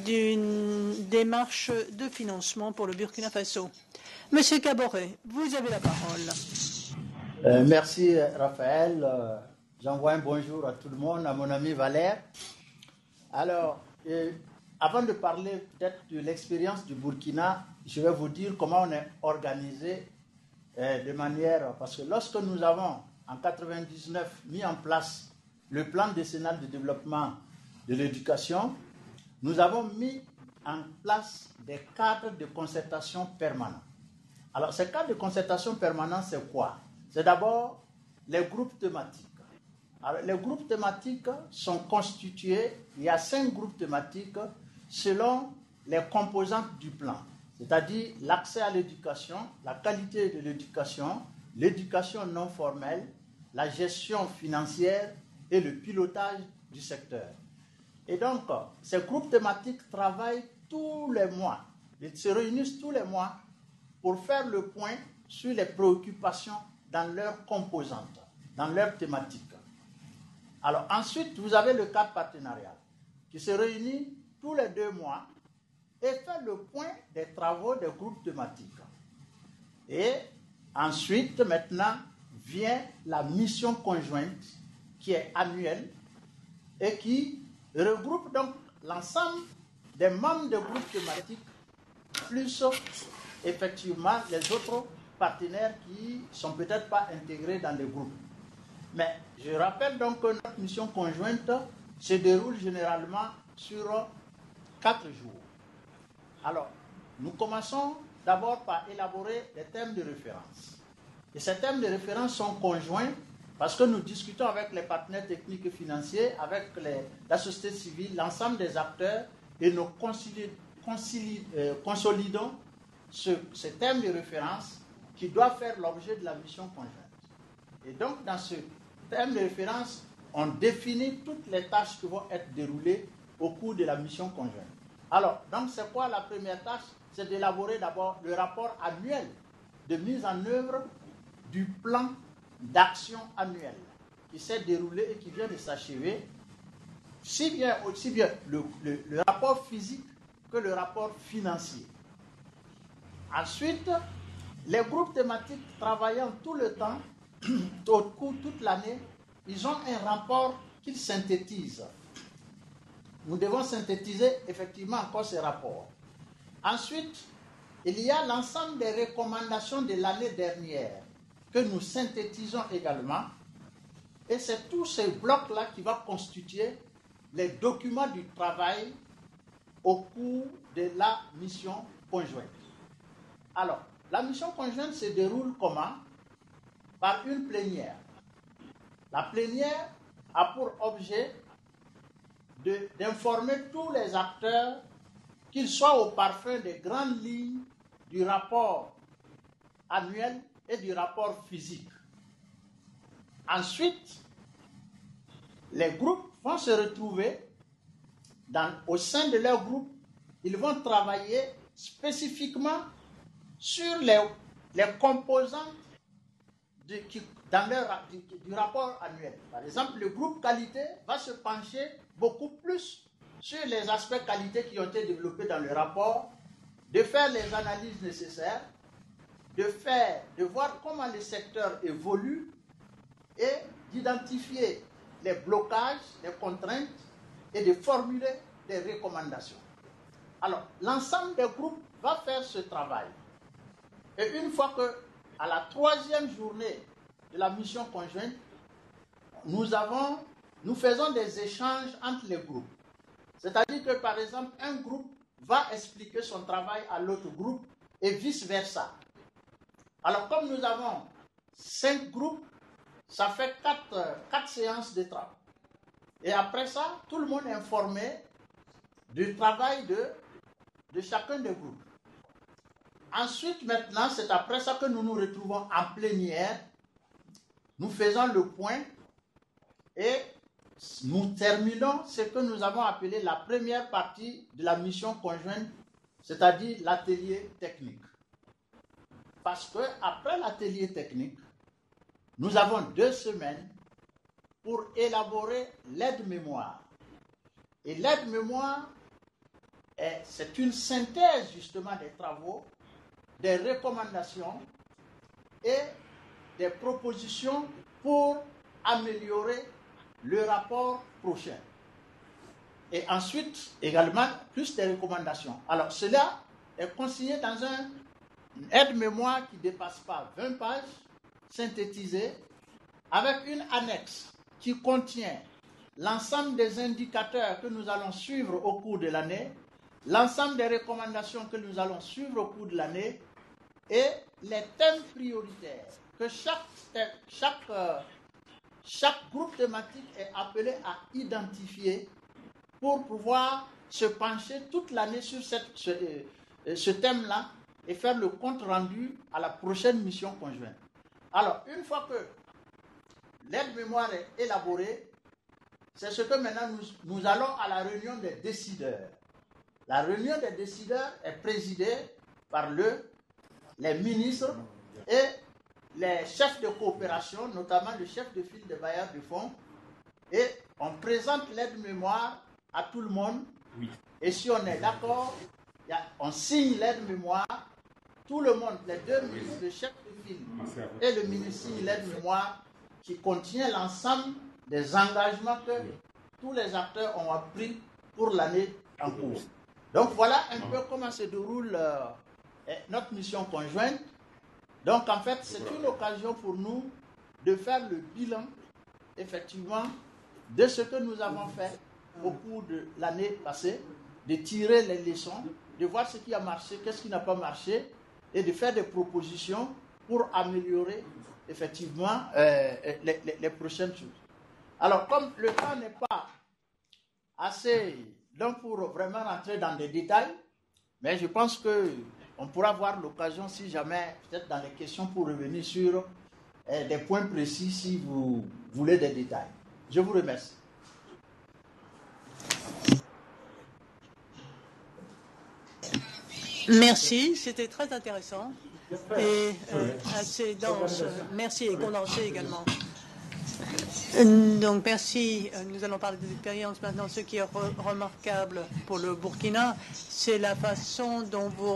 d'une démarche de financement pour le Burkina Faso. Monsieur Cabouret, vous avez la parole. Merci Raphaël. J'envoie un bonjour à tout le monde, à mon ami Valère. Alors, avant de parler peut-être de l'expérience du Burkina, je vais vous dire comment on est organisé de manière... Parce que lorsque nous avons, en 1999, mis en place le plan décennal de développement de l'éducation, nous avons mis en place des cadres de concertation permanents. Alors, ces cadres de concertation permanents, c'est quoi? C'est d'abord les groupes thématiques. Alors, les groupes thématiques sont constitués, il y a 5 groupes thématiques selon les composantes du plan, c'est-à-dire l'accès à l'éducation, la qualité de l'éducation non formelle, la gestion financière et le pilotage du secteur. Et donc, ces groupes thématiques travaillent tous les mois. Ils se réunissent tous les mois pour faire le point sur les préoccupations dans leurs composantes, dans leurs thématiques. Alors ensuite, vous avez le cadre partenarial qui se réunit tous les 2 mois et fait le point des travaux des groupes thématiques. Et ensuite, maintenant, vient la mission conjointe qui est annuelle et qui regroupe donc l'ensemble des membres de groupes thématiques, plus effectivement les autres partenaires qui ne sont peut-être pas intégrés dans les groupes. Mais je rappelle donc que notre mission conjointe se déroule généralement sur 4 jours. Alors, nous commençons d'abord par élaborer des thèmes de référence. Et ces thèmes de référence sont conjoints parce que nous discutons avec les partenaires techniques et financiers, avec la société civile, l'ensemble des acteurs, et nous consolidons ces thèmes de référence qui doivent faire l'objet de la mission conjointe. Et donc, dans ce thème de référence, on définit toutes les tâches qui vont être déroulées au cours de la mission conjointe. Alors, donc, c'est quoi la première tâche? C'est d'élaborer d'abord le rapport annuel de mise en œuvre du plan d'action annuel qui s'est déroulé et qui vient de s'achever, aussi bien le rapport physique que le rapport financier. Ensuite, les groupes thématiques travaillant tout le temps, au cours toute l'année, ils ont un rapport qu'ils synthétisent. Nous devons synthétiser effectivement encore ces rapports. Ensuite, il y a l'ensemble des recommandations de l'année dernière que nous synthétisons également. Et c'est tous ces blocs-là qui vont constituer les documents du travail au cours de la mission conjointe. Alors, la mission conjointe se déroule comment? Par une plénière. La plénière a pour objet d'informer tous les acteurs, qu'ils soient au parfum des grandes lignes du rapport annuel et du rapport physique. Ensuite, les groupes vont se retrouver au sein de leur groupe. Ils vont travailler spécifiquement sur les composantes du rapport annuel. Par exemple, le groupe qualité va se pencher beaucoup plus sur les aspects qualité qui ont été développés dans le rapport, de faire les analyses nécessaires, de voir comment le secteur évolue et d'identifier les blocages, les contraintes et de formuler des recommandations. Alors, l'ensemble des groupes va faire ce travail. Et une fois que, à la 3e journée de la mission conjointe, nous faisons des échanges entre les groupes. C'est-à-dire que, par exemple, un groupe va expliquer son travail à l'autre groupe et vice-versa. Alors, comme nous avons 5 groupes, ça fait 4 séances de travail. Et après ça, tout le monde est informé du travail de chacun des groupes. Ensuite, maintenant, c'est après ça que nous nous retrouvons en plénière. Nous faisons le point et nous terminons ce que nous avons appelé la première partie de la mission conjointe, c'est-à-dire l'atelier technique. Parce qu'après l'atelier technique, nous avons 2 semaines pour élaborer l'aide-mémoire. Et l'aide-mémoire, c'est une synthèse justement des travaux, des recommandations et des propositions pour améliorer le rapport prochain. Et ensuite, également, plus des recommandations. Alors, cela est consigné dans une aide-mémoire qui ne dépasse pas 20 pages, synthétisée, avec une annexe qui contient l'ensemble des indicateurs que nous allons suivre au cours de l'année, l'ensemble des recommandations que nous allons suivre au cours de l'année et les thèmes prioritaires que chaque groupe thématique est appelé à identifier pour pouvoir se pencher toute l'année sur ce thème-là et faire le compte rendu à la prochaine mission conjointe. Alors, une fois que l'aide-mémoire est élaborée, c'est ce que maintenant nous allons à la réunion des décideurs. La réunion des décideurs est présidée par les ministres et les chefs de coopération, notamment le chef de file des bailleurs de fonds, et on présente l'aide-mémoire à tout le monde. Oui. Et si on est d'accord, on signe l'aide-mémoire, tout le monde, les 2 ministres, le chef de file et le ministre signe l'aide-mémoire qui contient l'ensemble des engagements que tous les acteurs ont appris pour l'année en cours. Donc voilà un peu comment se déroule notre mission conjointe. Donc en fait, c'est une occasion pour nous de faire le bilan, effectivement, de ce que nous avons fait au cours de l'année passée, de tirer les leçons, de voir ce qui a marché, qu'est-ce qui n'a pas marché, et de faire des propositions pour améliorer effectivement les prochaines choses. Alors, comme le temps n'est pas assez long pour vraiment rentrer dans des détails, mais je pense qu'on pourra avoir l'occasion, si jamais, peut-être dans les questions, pour revenir sur des points précis si vous voulez des détails. Je vous remercie. Merci, c'était très intéressant et assez dense. Merci et condensé également. Donc merci, nous allons parler des expériences maintenant. Ce qui est remarquable pour le Burkina, c'est la façon dont vous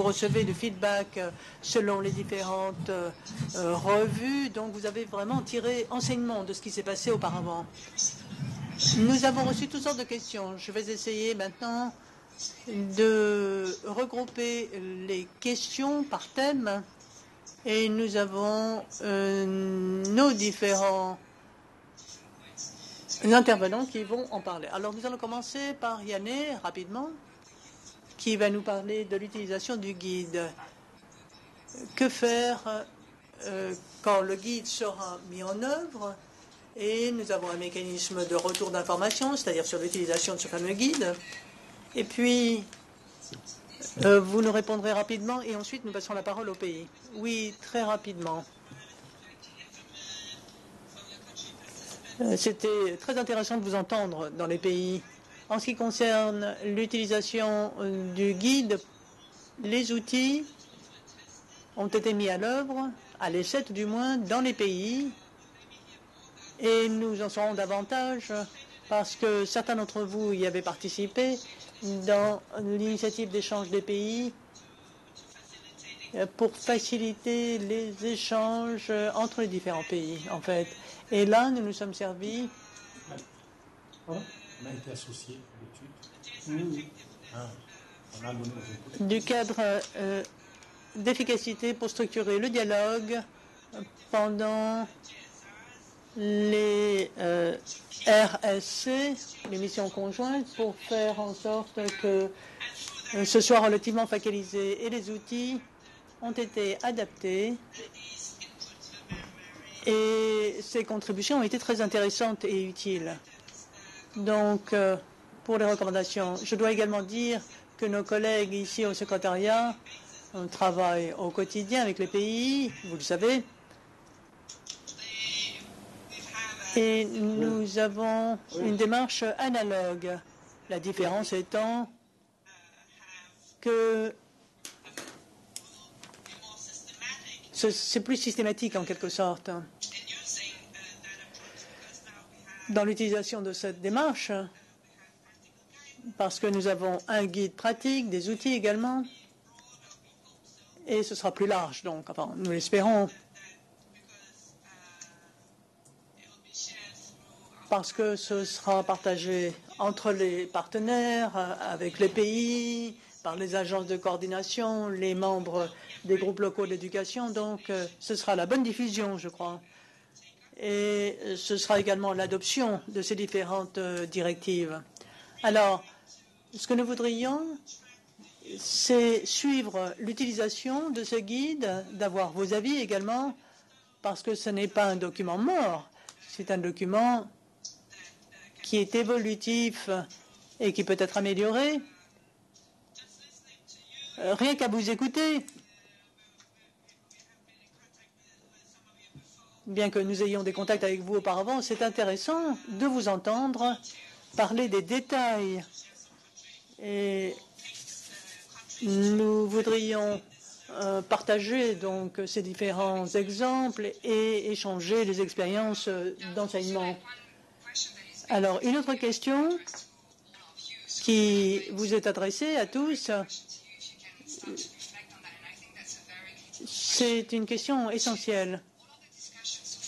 recevez le feedback selon les différentes revues. Donc vous avez vraiment tiré enseignement de ce qui s'est passé auparavant. Nous avons reçu toutes sortes de questions. Je vais essayer maintenant de regrouper les questions par thème. Et nous avons nos différents intervenants qui vont en parler. Alors nous allons commencer par Yanné, rapidement, qui va nous parler de l'utilisation du guide. Que faire quand le guide sera mis en œuvre? Et nous avons un mécanisme de retour d'information, c'est-à-dire sur l'utilisation de ce fameux guide. Et puis, vous nous répondrez rapidement et ensuite nous passerons la parole au pays. Oui, très rapidement. C'était très intéressant de vous entendre dans les pays. En ce qui concerne l'utilisation du guide, les outils ont été mis à l'œuvre, à l'essai tout du moins, dans les pays. Et nous en saurons davantage parce que certains d'entre vous y avaient participé dans l'initiative d'échange des pays pour faciliter les échanges entre les différents pays, en fait. Et là, nous nous sommes servis du cadre d'efficacité pour structurer le dialogue pendant les RSC, les missions conjointes, pour faire en sorte que ce soit relativement focalisé. Et les outils ont été adaptés et ces contributions ont été très intéressantes et utiles. Donc, pour les recommandations, je dois également dire que nos collègues ici au secrétariat travaillent au quotidien avec les pays, vous le savez. Et nous avons une démarche analogue. La différence étant que c'est plus systématique en quelque sorte. Dans l'utilisation de cette démarche, parce que nous avons un guide pratique, des outils également, et ce sera plus large, donc, enfin, nous l'espérons. Parce que ce sera partagé entre les partenaires, avec les pays, par les agences de coordination, les membres des groupes locaux d'éducation. Donc, ce sera la bonne diffusion, je crois. Et ce sera également l'adoption de ces différentes directives. Alors, ce que nous voudrions, c'est suivre l'utilisation de ce guide, d'avoir vos avis également, parce que ce n'est pas un document mort, c'est un document qui est évolutif et qui peut être amélioré. Rien qu'à vous écouter, bien que nous ayons des contacts avec vous auparavant, c'est intéressant de vous entendre parler des détails. Et nous voudrions partager donc ces différents exemples et échanger les expériences d'enseignement. Alors, une autre question qui vous est adressée à tous, c'est une question essentielle.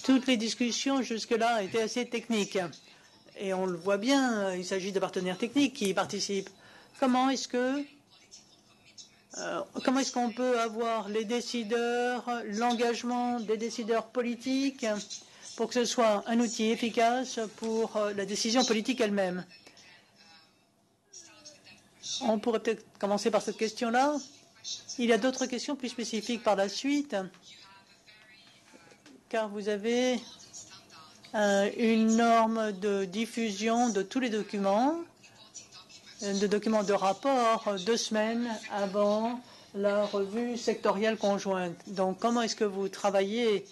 Toutes les discussions jusque-là étaient assez techniques. et on le voit bien, il s'agit de partenaires techniques qui y participent. Comment est-ce qu'on peut avoir les décideurs, l'engagement des décideurs politiques pour que ce soit un outil efficace pour la décision politique elle-même? On pourrait peut-être commencer par cette question-là. Il y a d'autres questions plus spécifiques par la suite, car vous avez une norme de diffusion de tous les documents, de rapport 2 semaines avant la revue sectorielle conjointe. Donc, comment est-ce que vous travaillez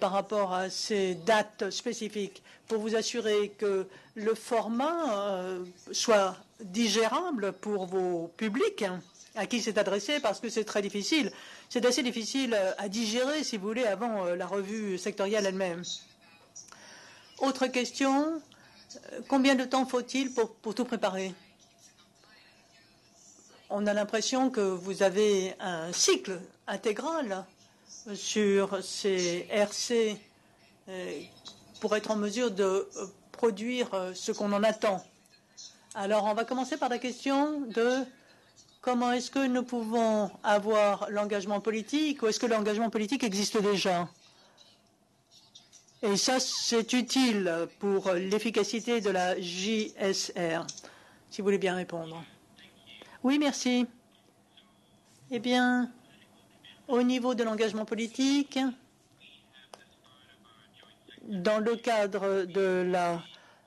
par rapport à ces dates spécifiques pour vous assurer que le format soit digérable pour vos publics à qui c'est adressé, parce que c'est très difficile. C'est assez difficile à digérer, si vous voulez, avant la revue sectorielle elle-même. Autre question, combien de temps faut-il pour tout préparer? On a l'impression que vous avez un cycle intégral sur ces RC pour être en mesure de produire ce qu'on en attend. Alors, on va commencer par la question de comment est-ce que nous pouvons avoir l'engagement politique, ou est-ce que l'engagement politique existe déjà? Et ça, c'est utile pour l'efficacité de la JSR, si vous voulez bien répondre. Oui, merci. Eh bien, au niveau de l'engagement politique, dans le cadre de la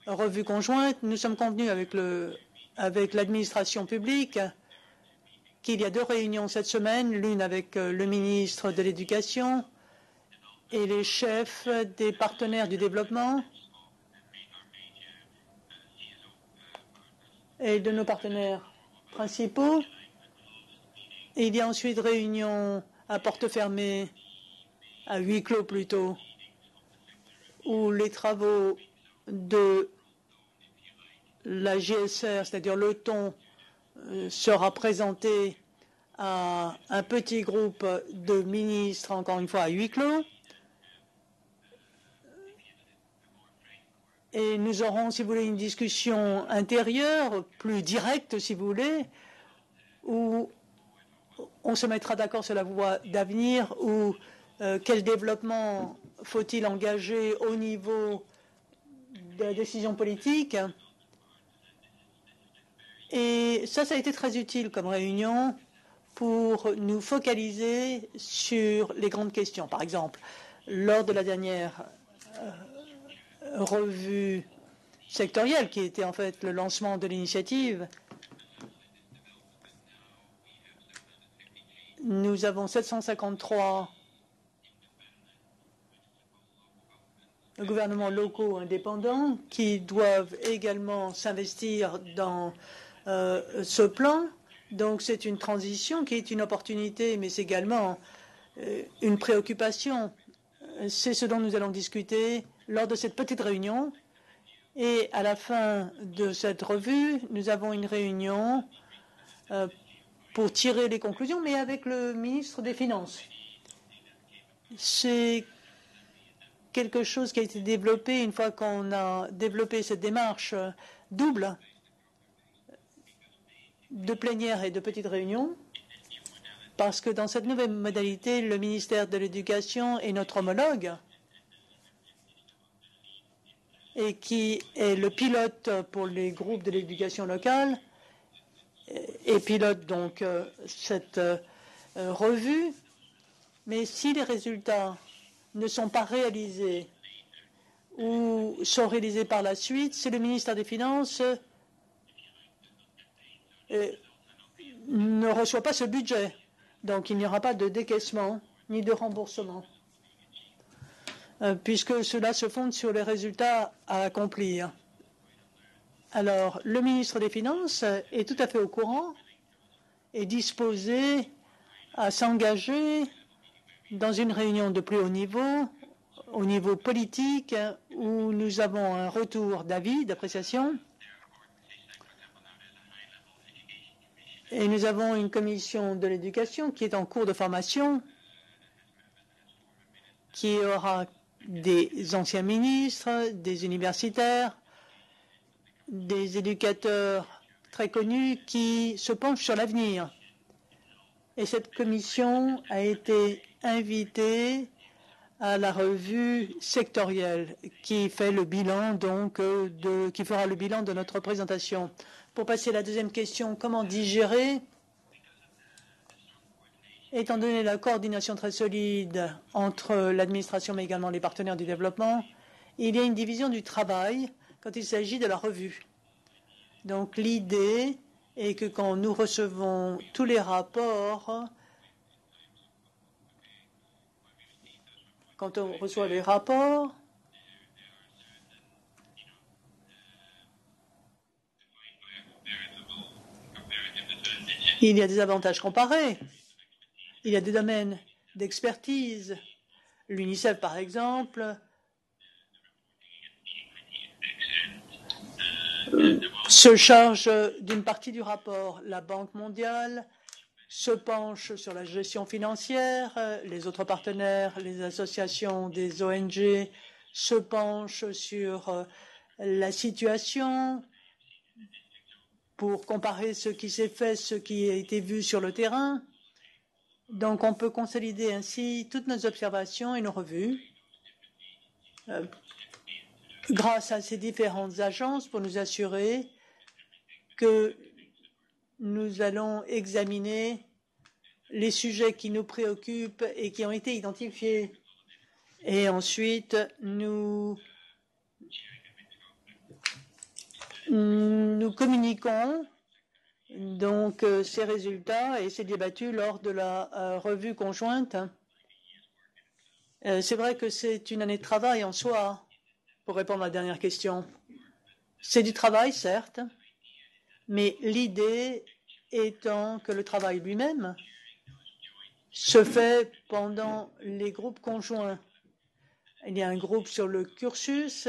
revue conjointe, nous sommes convenus avec l'administration publique qu'il y a 2 réunions cette semaine, l'une avec le ministre de l'Éducation et les chefs des partenaires du développement et de nos partenaires principaux. Et il y a ensuite réunion à porte fermée, à huis clos plutôt, où les travaux de la GSR, c'est-à-dire le ton, sera présenté à un petit groupe de ministres, encore une fois à huis clos. Et nous aurons, si vous voulez, une discussion intérieure, plus directe, si vous voulez, où on se mettra d'accord sur la voie d'avenir, ou quel développement faut-il engager au niveau de la décision politique. Et ça a été très utile comme réunion pour nous focaliser sur les grandes questions. Par exemple, lors de la dernière revue sectorielle, qui était en fait le lancement de l'initiative, nous avons 753 gouvernements locaux indépendants qui doivent également s'investir dans ce plan. Donc c'est une transition qui est une opportunité, mais c'est également une préoccupation. C'est ce dont nous allons discuter lors de cette petite réunion. Et à la fin de cette revue, nous avons une réunion pour tirer les conclusions, mais avec le ministre des Finances. C'est quelque chose qui a été développé une fois qu'on a développé cette démarche double de plénière et de petites réunions, parce que dans cette nouvelle modalité, le ministère de l'Éducation est notre homologue et qui est le pilote pour les groupes de l'éducation locale et pilote donc cette revue. Mais si les résultats ne sont pas réalisés ou sont réalisés par la suite, c'est le ministère des Finances ne reçoit pas ce budget. Donc il n'y aura pas de décaissement ni de remboursement, puisque cela se fonde sur les résultats à accomplir. Alors, le ministre des Finances est tout à fait au courant et disposé à s'engager dans une réunion de plus haut niveau, au niveau politique, où nous avons un retour d'avis, d'appréciation. Et nous avons une commission de l'éducation qui est en cours de formation, qui aura des anciens ministres, des universitaires, des éducateurs très connus qui se penchent sur l'avenir. Et cette commission a été invitée à la revue sectorielle qui fait le bilan qui fera le bilan de notre présentation. Pour passer à la deuxième question, comment digérer? Étant donné la coordination très solide entre l'administration mais également les partenaires du développement, il y a une division du travail quand il s'agit de la revue. Donc l'idée est que quand nous recevons tous les rapports, quand on reçoit les rapports, il y a des avantages comparés. Il y a des domaines d'expertise. L'UNICEF, par exemple, se charge d'une partie du rapport. La Banque mondiale se penche sur la gestion financière. Les autres partenaires, les associations des ONG, se penchent sur la situation pour comparer ce qui s'est fait, ce qui a été vu sur le terrain. Donc, on peut consolider ainsi toutes nos observations et nos revues grâce à ces différentes agences pour nous assurer que nous allons examiner les sujets qui nous préoccupent et qui ont été identifiés. Et ensuite, nous communiquons donc ces résultats et c'est débattu lors de la revue conjointe. C'est vrai que c'est une année de travail en soi, pour répondre à la dernière question. C'est du travail, certes, mais l'idée étant que le travail lui-même se fait pendant les groupes conjoints. Il y a un groupe sur le cursus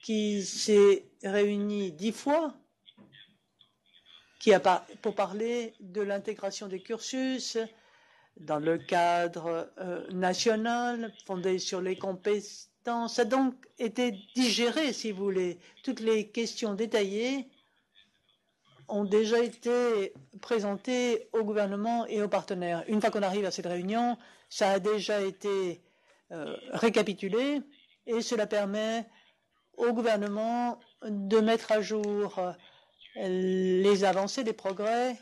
qui s'est réuni 10 fois pour parler de l'intégration des cursus dans le cadre national fondé sur les compétences. Ça a donc été digéré, si vous voulez. Toutes les questions détaillées ont déjà été présentées au gouvernement et aux partenaires. Une fois qu'on arrive à cette réunion, ça a déjà été récapitulé et cela permet au gouvernement de mettre à jour les avancées, les progrès.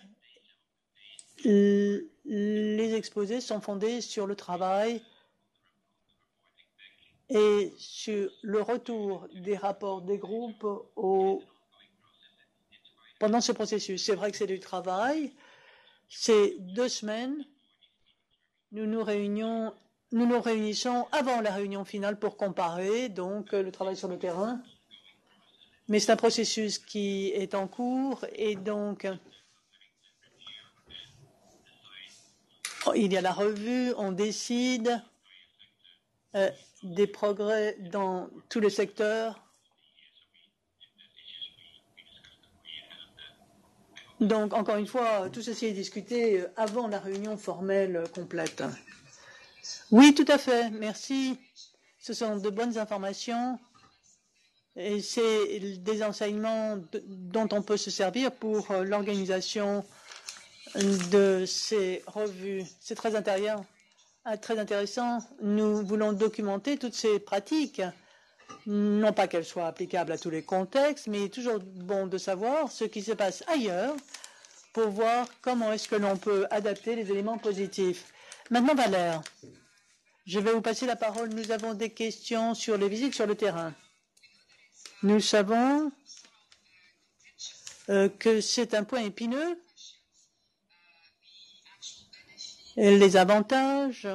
Les exposés sont fondés sur le travail et sur le retour des rapports des groupes pendant ce processus. C'est vrai que c'est du travail. C'est 2 semaines. Nous nous réunissons avant la réunion finale pour comparer donc le travail sur le terrain. Mais c'est un processus qui est en cours et donc il y a la revue, on décide des progrès dans tous les secteurs. Donc, encore une fois, tout ceci est discuté avant la réunion formelle complète. Oui, tout à fait. Merci. Ce sont de bonnes informations et c'est des enseignements dont on peut se servir pour l'organisation de ces revues. C'est très intéressant. Nous voulons documenter toutes ces pratiques. Non pas qu'elles soient applicables à tous les contextes, mais il est toujours bon de savoir ce qui se passe ailleurs pour voir comment est-ce que l'on peut adapter les éléments positifs. Maintenant, Valère, je vais vous passer la parole. Nous avons des questions sur les visites sur le terrain. Nous savons que c'est un point épineux. Et les avantages,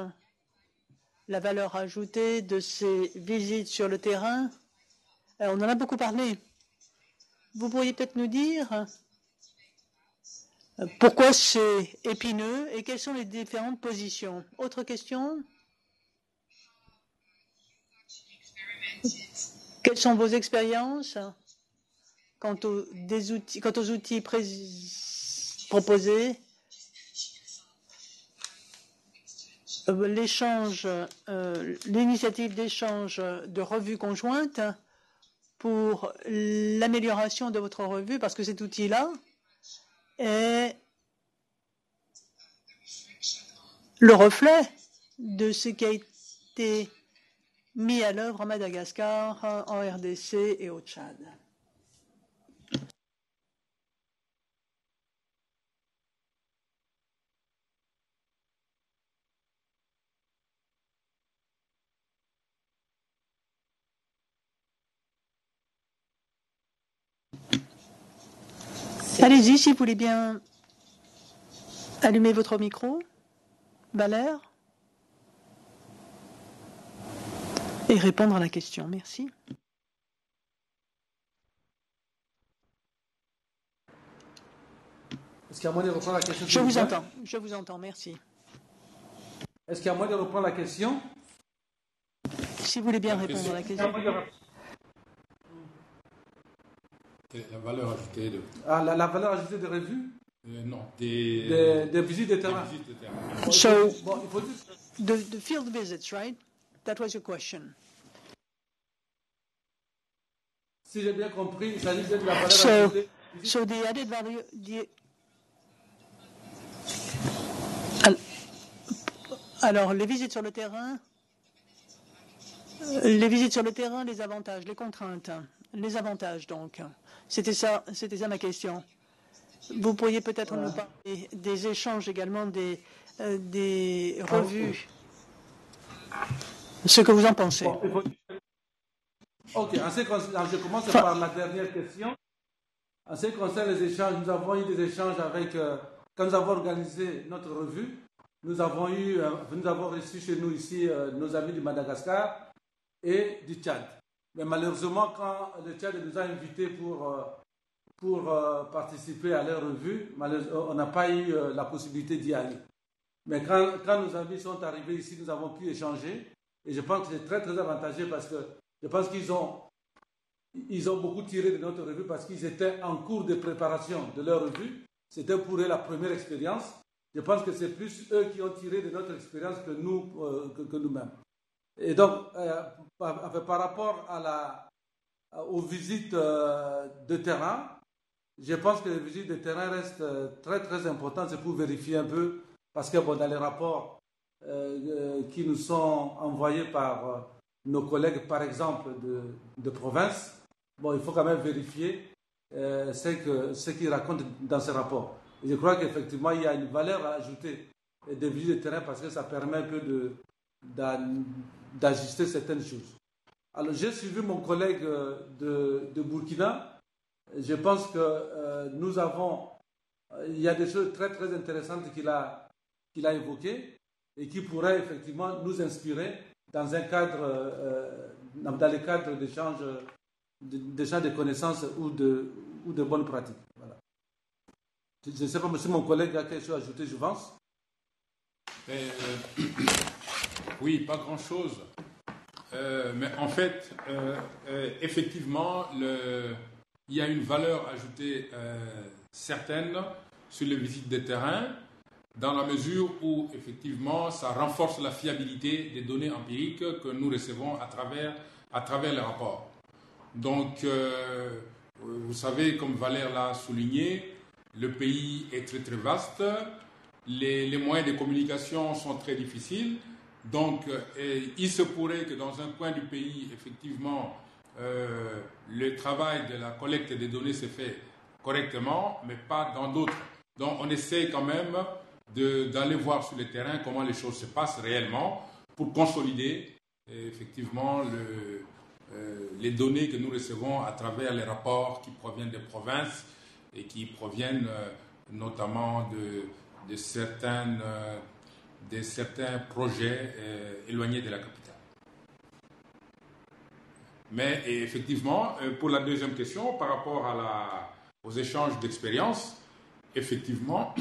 la valeur ajoutée de ces visites sur le terrain, on en a beaucoup parlé. Vous pourriez peut-être nous dire pourquoi c'est épineux et quelles sont les différentes positions. Autre question? Quelles sont vos expériences quant aux outils proposés? L'initiative d'échange de revues conjointes pour l'amélioration de votre revue, parce que cet outil-là est le reflet de ce qui a été mis à l'œuvre à Madagascar, en RDC et au Tchad. Allez-y, si vous voulez bien allumer votre micro, Valère, et répondre à la question. Merci. Est-ce qu'il y a moyen de reprendre la question? Je vous entends, merci. Est-ce qu'il y a moyen de reprendre la question? Si vous voulez bien répondre à la question. La valeur ajoutée de... la valeur ajoutée des revues? Non, des visites de terrain. So, the field visits, right? That was your question. Si j'ai bien compris, il s'agit de la valeur ajoutée. So the added value... Alors, les visites sur le terrain, les avantages, les contraintes, les avantages donc. C'était ça ma question. Vous pourriez peut-être nous parler des échanges également, des revues. Ce que vous en pensez. Ok, je commence par la dernière question. En ce qui concerne les échanges, nous avons eu des échanges avec, quand nous avons organisé notre revue, nous avons reçu chez nous ici nos amis du Madagascar et du Tchad. Mais malheureusement, quand le Tchad nous a invités pour participer à leur revue, on n'a pas eu la possibilité d'y aller. Mais quand nos amis sont arrivés ici, nous avons pu échanger. Et je pense que c'est très, très avantageux parce que je pense qu'ils ont beaucoup tiré de notre revue parce qu'ils étaient en cours de préparation de leur revue. C'était pour eux la première expérience. Je pense que c'est plus eux qui ont tiré de notre expérience que nous-mêmes. Et donc, par rapport aux visites de terrain, je pense que les visites de terrain restent très, très importantes. C'est pour vérifier un peu, parce que dans les rapports qui nous sont envoyés par nos collègues, par exemple, de province, il faut quand même vérifier ce qu'ils racontent dans ces rapports. Et je crois qu'effectivement, il y a une valeur à ajouter des visites de terrain parce que ça permet un peu d'ajuster certaines choses. Alors, j'ai suivi mon collègue de Burkina. Je pense que il y a des choses très, très intéressantes qu'il a évoquées et qui pourraient effectivement nous inspirer dans le cadre d'échange de connaissances ou de bonnes pratiques. Voilà. Je ne sais pas si mon collègue a quelque chose à ajouter, je pense. Oui, pas grand-chose. Mais en fait, effectivement, il y a une valeur ajoutée certaine sur les visites de terrain, dans la mesure où, effectivement, ça renforce la fiabilité des données empiriques que nous recevons à travers les rapports. Donc, vous savez, comme Valère l'a souligné, le pays est très très vaste, les moyens de communication sont très difficiles, donc il se pourrait que dans un coin du pays, effectivement, le travail de la collecte des données se fait correctement, mais pas dans d'autres. Donc on essaie quand même d'aller voir sur le terrain comment les choses se passent réellement pour consolider effectivement les données que nous recevons à travers les rapports qui proviennent des provinces et qui proviennent notamment de certains projets éloignés de la capitale. Mais effectivement, pour la deuxième question, par rapport aux échanges d'expériences, effectivement,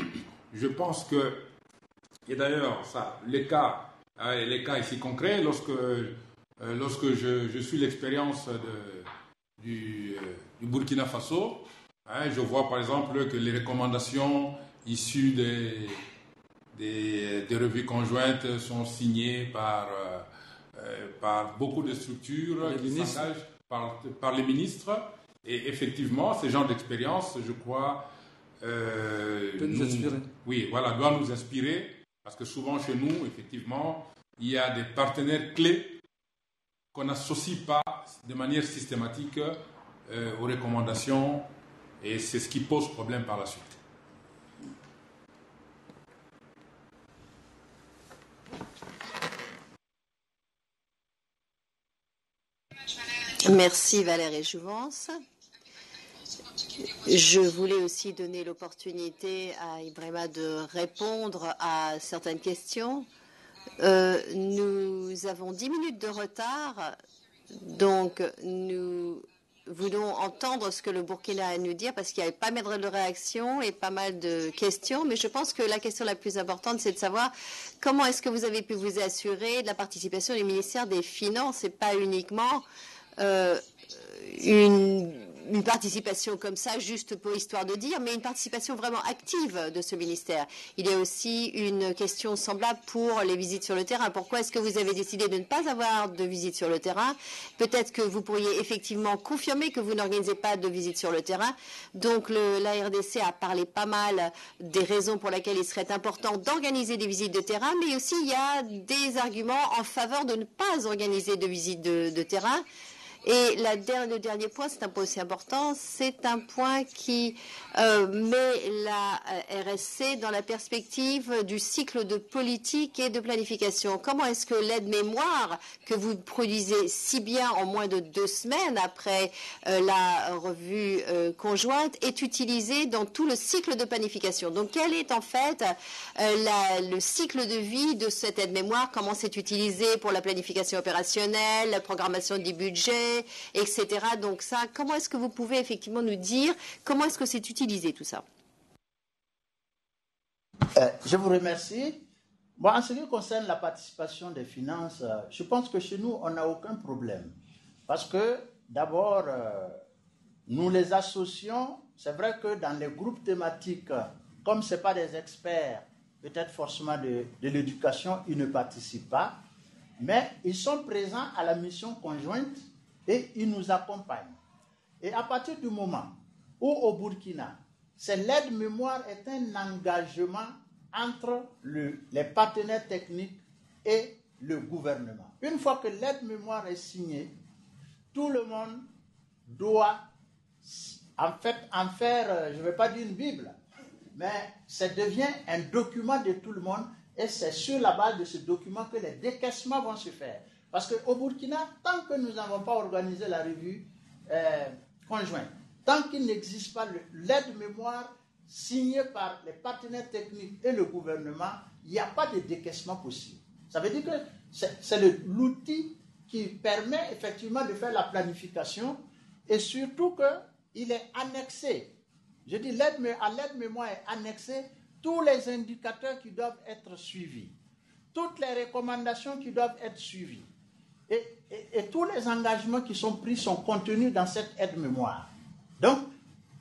je pense que, et d'ailleurs, les cas ici concrets, lorsque je suis l'expérience du Burkina Faso, je vois par exemple que les recommandations issues des revues conjointes sont signées par beaucoup de structures qui s'engagent par les ministres. Et effectivement, ces genres d'expérience, je crois, peut nous inspirer. Oui, voilà, doit nous inspirer, parce que souvent chez nous, effectivement, il y a des partenaires clés qu'on n'associe pas de manière systématique aux recommandations, et c'est ce qui pose problème par la suite. Merci Valérie Jouvence. Je voulais aussi donner l'opportunité à Ibrahima de répondre à certaines questions. Nous avons 10 minutes de retard, donc nous voulons entendre ce que le Burkina a à nous dire parce qu'il y a pas mal de réactions et pas mal de questions. Mais je pense que la question la plus importante, c'est de savoir comment est-ce que vous avez pu vous assurer de la participation du ministère des Finances et pas uniquement une participation comme ça, juste pour histoire de dire, mais une participation vraiment active de ce ministère. Il y a aussi une question semblable pour les visites sur le terrain. Pourquoi est-ce que vous avez décidé de ne pas avoir de visites sur le terrain? Peut-être que vous pourriez effectivement confirmer que vous n'organisez pas de visites sur le terrain. Donc la RDC a parlé pas mal des raisons pour lesquelles il serait important d'organiser des visites de terrain, mais aussi il y a des arguments en faveur de ne pas organiser de visites de terrain. Et le dernier point, c'est un point aussi important, c'est un point qui met la RSC dans la perspective du cycle de politique et de planification. Comment est-ce que l'aide-mémoire que vous produisez si bien en moins de 2 semaines après la revue conjointe est utilisée dans tout le cycle de planification? Donc quel est en fait le cycle de vie de cette aide-mémoire? Comment c'est utilisé pour la planification opérationnelle, la programmation du budget, etc. Donc ça, comment est-ce que vous pouvez effectivement nous dire comment est-ce que c'est utilisé tout ça? Je vous remercie. Bon, en ce qui concerne la participation des finances, je pense que chez nous, on n'a aucun problème. Parce que d'abord, nous les associons. C'est vrai que dans les groupes thématiques, comme ce n'est pas des experts, peut-être forcément de l'éducation, ils ne participent pas. Mais ils sont présents à la mission conjointe et ils nous accompagnent. Et à partir du moment où au Burkina, c'est l'aide-mémoire est un engagement entre les partenaires techniques et le gouvernement. Une fois que l'aide-mémoire est signée, tout le monde doit en faire, je ne vais pas dire une Bible, mais ça devient un document de tout le monde et c'est sur la base de ce document que les décaissements vont se faire. Parce qu'au Burkina, tant que nous n'avons pas organisé la revue conjointe, tant qu'il n'existe pas l'aide-mémoire signée par les partenaires techniques et le gouvernement, il n'y a pas de décaissement possible. Ça veut dire que c'est l'outil qui permet effectivement de faire la planification et surtout qu'il est annexé. Je dis à l'aide-mémoire est annexé tous les indicateurs qui doivent être suivis, toutes les recommandations qui doivent être suivies. Et tous les engagements qui sont pris sont contenus dans cette aide-mémoire. Donc,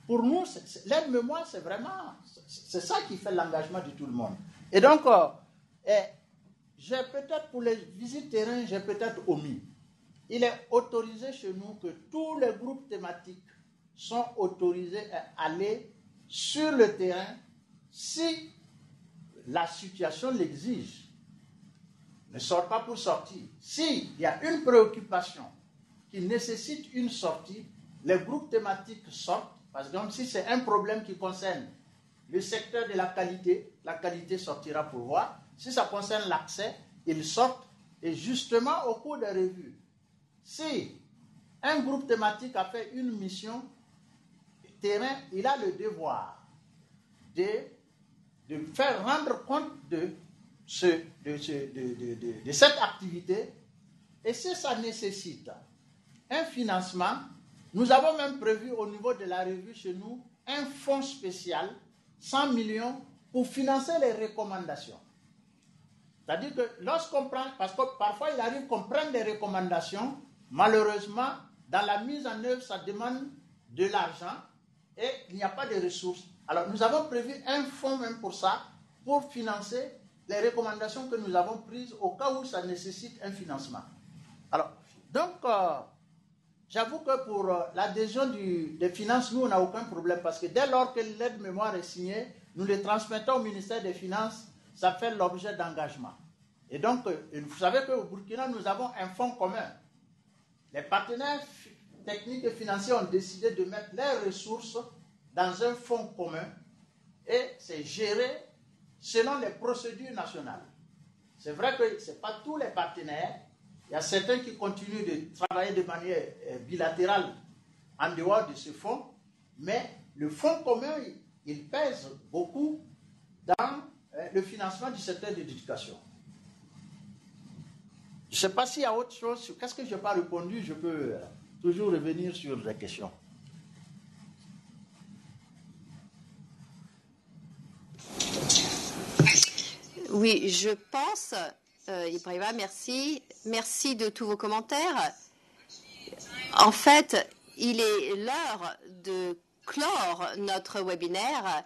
pour nous, l'aide-mémoire, c'est vraiment, c'est ça qui fait l'engagement de tout le monde. Et donc, j'ai peut-être, pour les visites terrain, j'ai peut-être omis. Il est autorisé chez nous que tous les groupes thématiques sont autorisés à aller sur le terrain si la situation l'exige. Ne sort pas pour sortir. S'il y a une préoccupation qui nécessite une sortie, les groupes thématiques sortent. Par exemple, si c'est un problème qui concerne le secteur de la qualité sortira pour voir. Si ça concerne l'accès, ils sortent. Et justement, au cours des revues, si un groupe thématique a fait une mission terrain, il a le devoir de faire rendre compte de cette activité, et si ça nécessite un financement, nous avons même prévu au niveau de la revue chez nous un fonds spécial, 100 millions, pour financer les recommandations. C'est-à-dire que lorsqu'on prend, parce que parfois il arrive qu'on prenne des recommandations, malheureusement, dans la mise en œuvre, ça demande de l'argent et il n'y a pas de ressources. Alors nous avons prévu un fonds même pour ça, pour financer les recommandations que nous avons prises au cas où ça nécessite un financement. Alors, donc, j'avoue que pour l'adhésion des finances, nous, on n'a aucun problème parce que dès lors que l'aide mémoire est signée, nous les transmettons au ministère des Finances, ça fait l'objet d'engagement. Et donc, vous savez qu'au Burkina, nous avons un fonds commun. Les partenaires techniques et financiers ont décidé de mettre leurs ressources dans un fonds commun et c'est géré selon les procédures nationales. C'est vrai que ce n'est pas tous les partenaires. Il y a certains qui continuent de travailler de manière bilatérale en dehors de ce fonds, mais le fonds commun, il pèse beaucoup dans le financement du secteur de l'éducation. Je ne sais pas s'il y a autre chose. Qu'est-ce que je n'ai pas répondu? Je peux toujours revenir sur les questions. Oui, je pense, Ibrahima, merci. Merci de tous vos commentaires. En fait, il est l'heure de clore notre webinaire.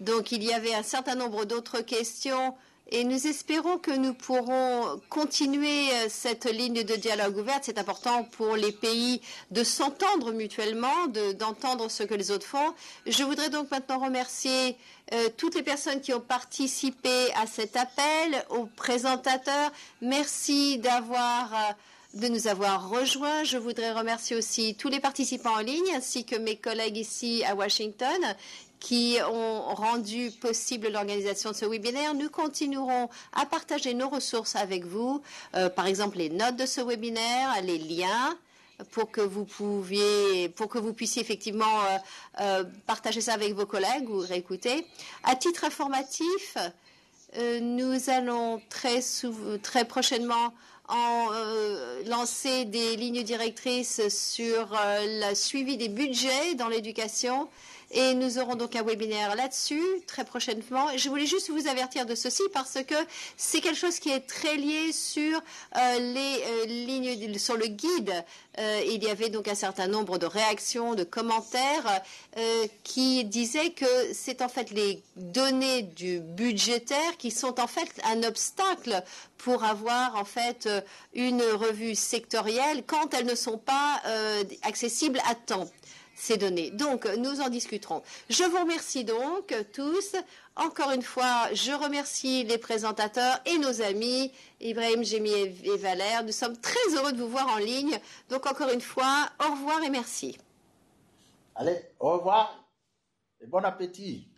Donc, il y avait un certain nombre d'autres questions et nous espérons que nous pourrons continuer cette ligne de dialogue ouverte. C'est important pour les pays de s'entendre mutuellement, d'entendre ce que les autres font. Je voudrais donc maintenant remercier toutes les personnes qui ont participé à cet appel, aux présentateurs. Merci de nous avoir rejoints. Je voudrais remercier aussi tous les participants en ligne ainsi que mes collègues ici à Washington qui ont rendu possible l'organisation de ce webinaire. Nous continuerons à partager nos ressources avec vous, par exemple les notes de ce webinaire, les liens, pour que vous puissiez effectivement partager ça avec vos collègues ou réécouter. À titre informatif, nous allons très prochainement lancer des lignes directrices sur le suivi des budgets dans l'éducation. Et nous aurons donc un webinaire là-dessus très prochainement. Je voulais juste vous avertir de ceci parce que c'est quelque chose qui est très lié sur les lignes, sur le guide. Il y avait donc un certain nombre de réactions, de commentaires qui disaient que c'est en fait les données du budgétaire qui sont en fait un obstacle pour avoir en fait une revue sectorielle quand elles ne sont pas accessibles à temps. Ces données. Donc, nous en discuterons. Je vous remercie donc tous. Encore une fois, je remercie les présentateurs et nos amis, Ibrahim, Jémi et Valère. Nous sommes très heureux de vous voir en ligne. Donc, encore une fois, au revoir et merci. Allez, au revoir et bon appétit.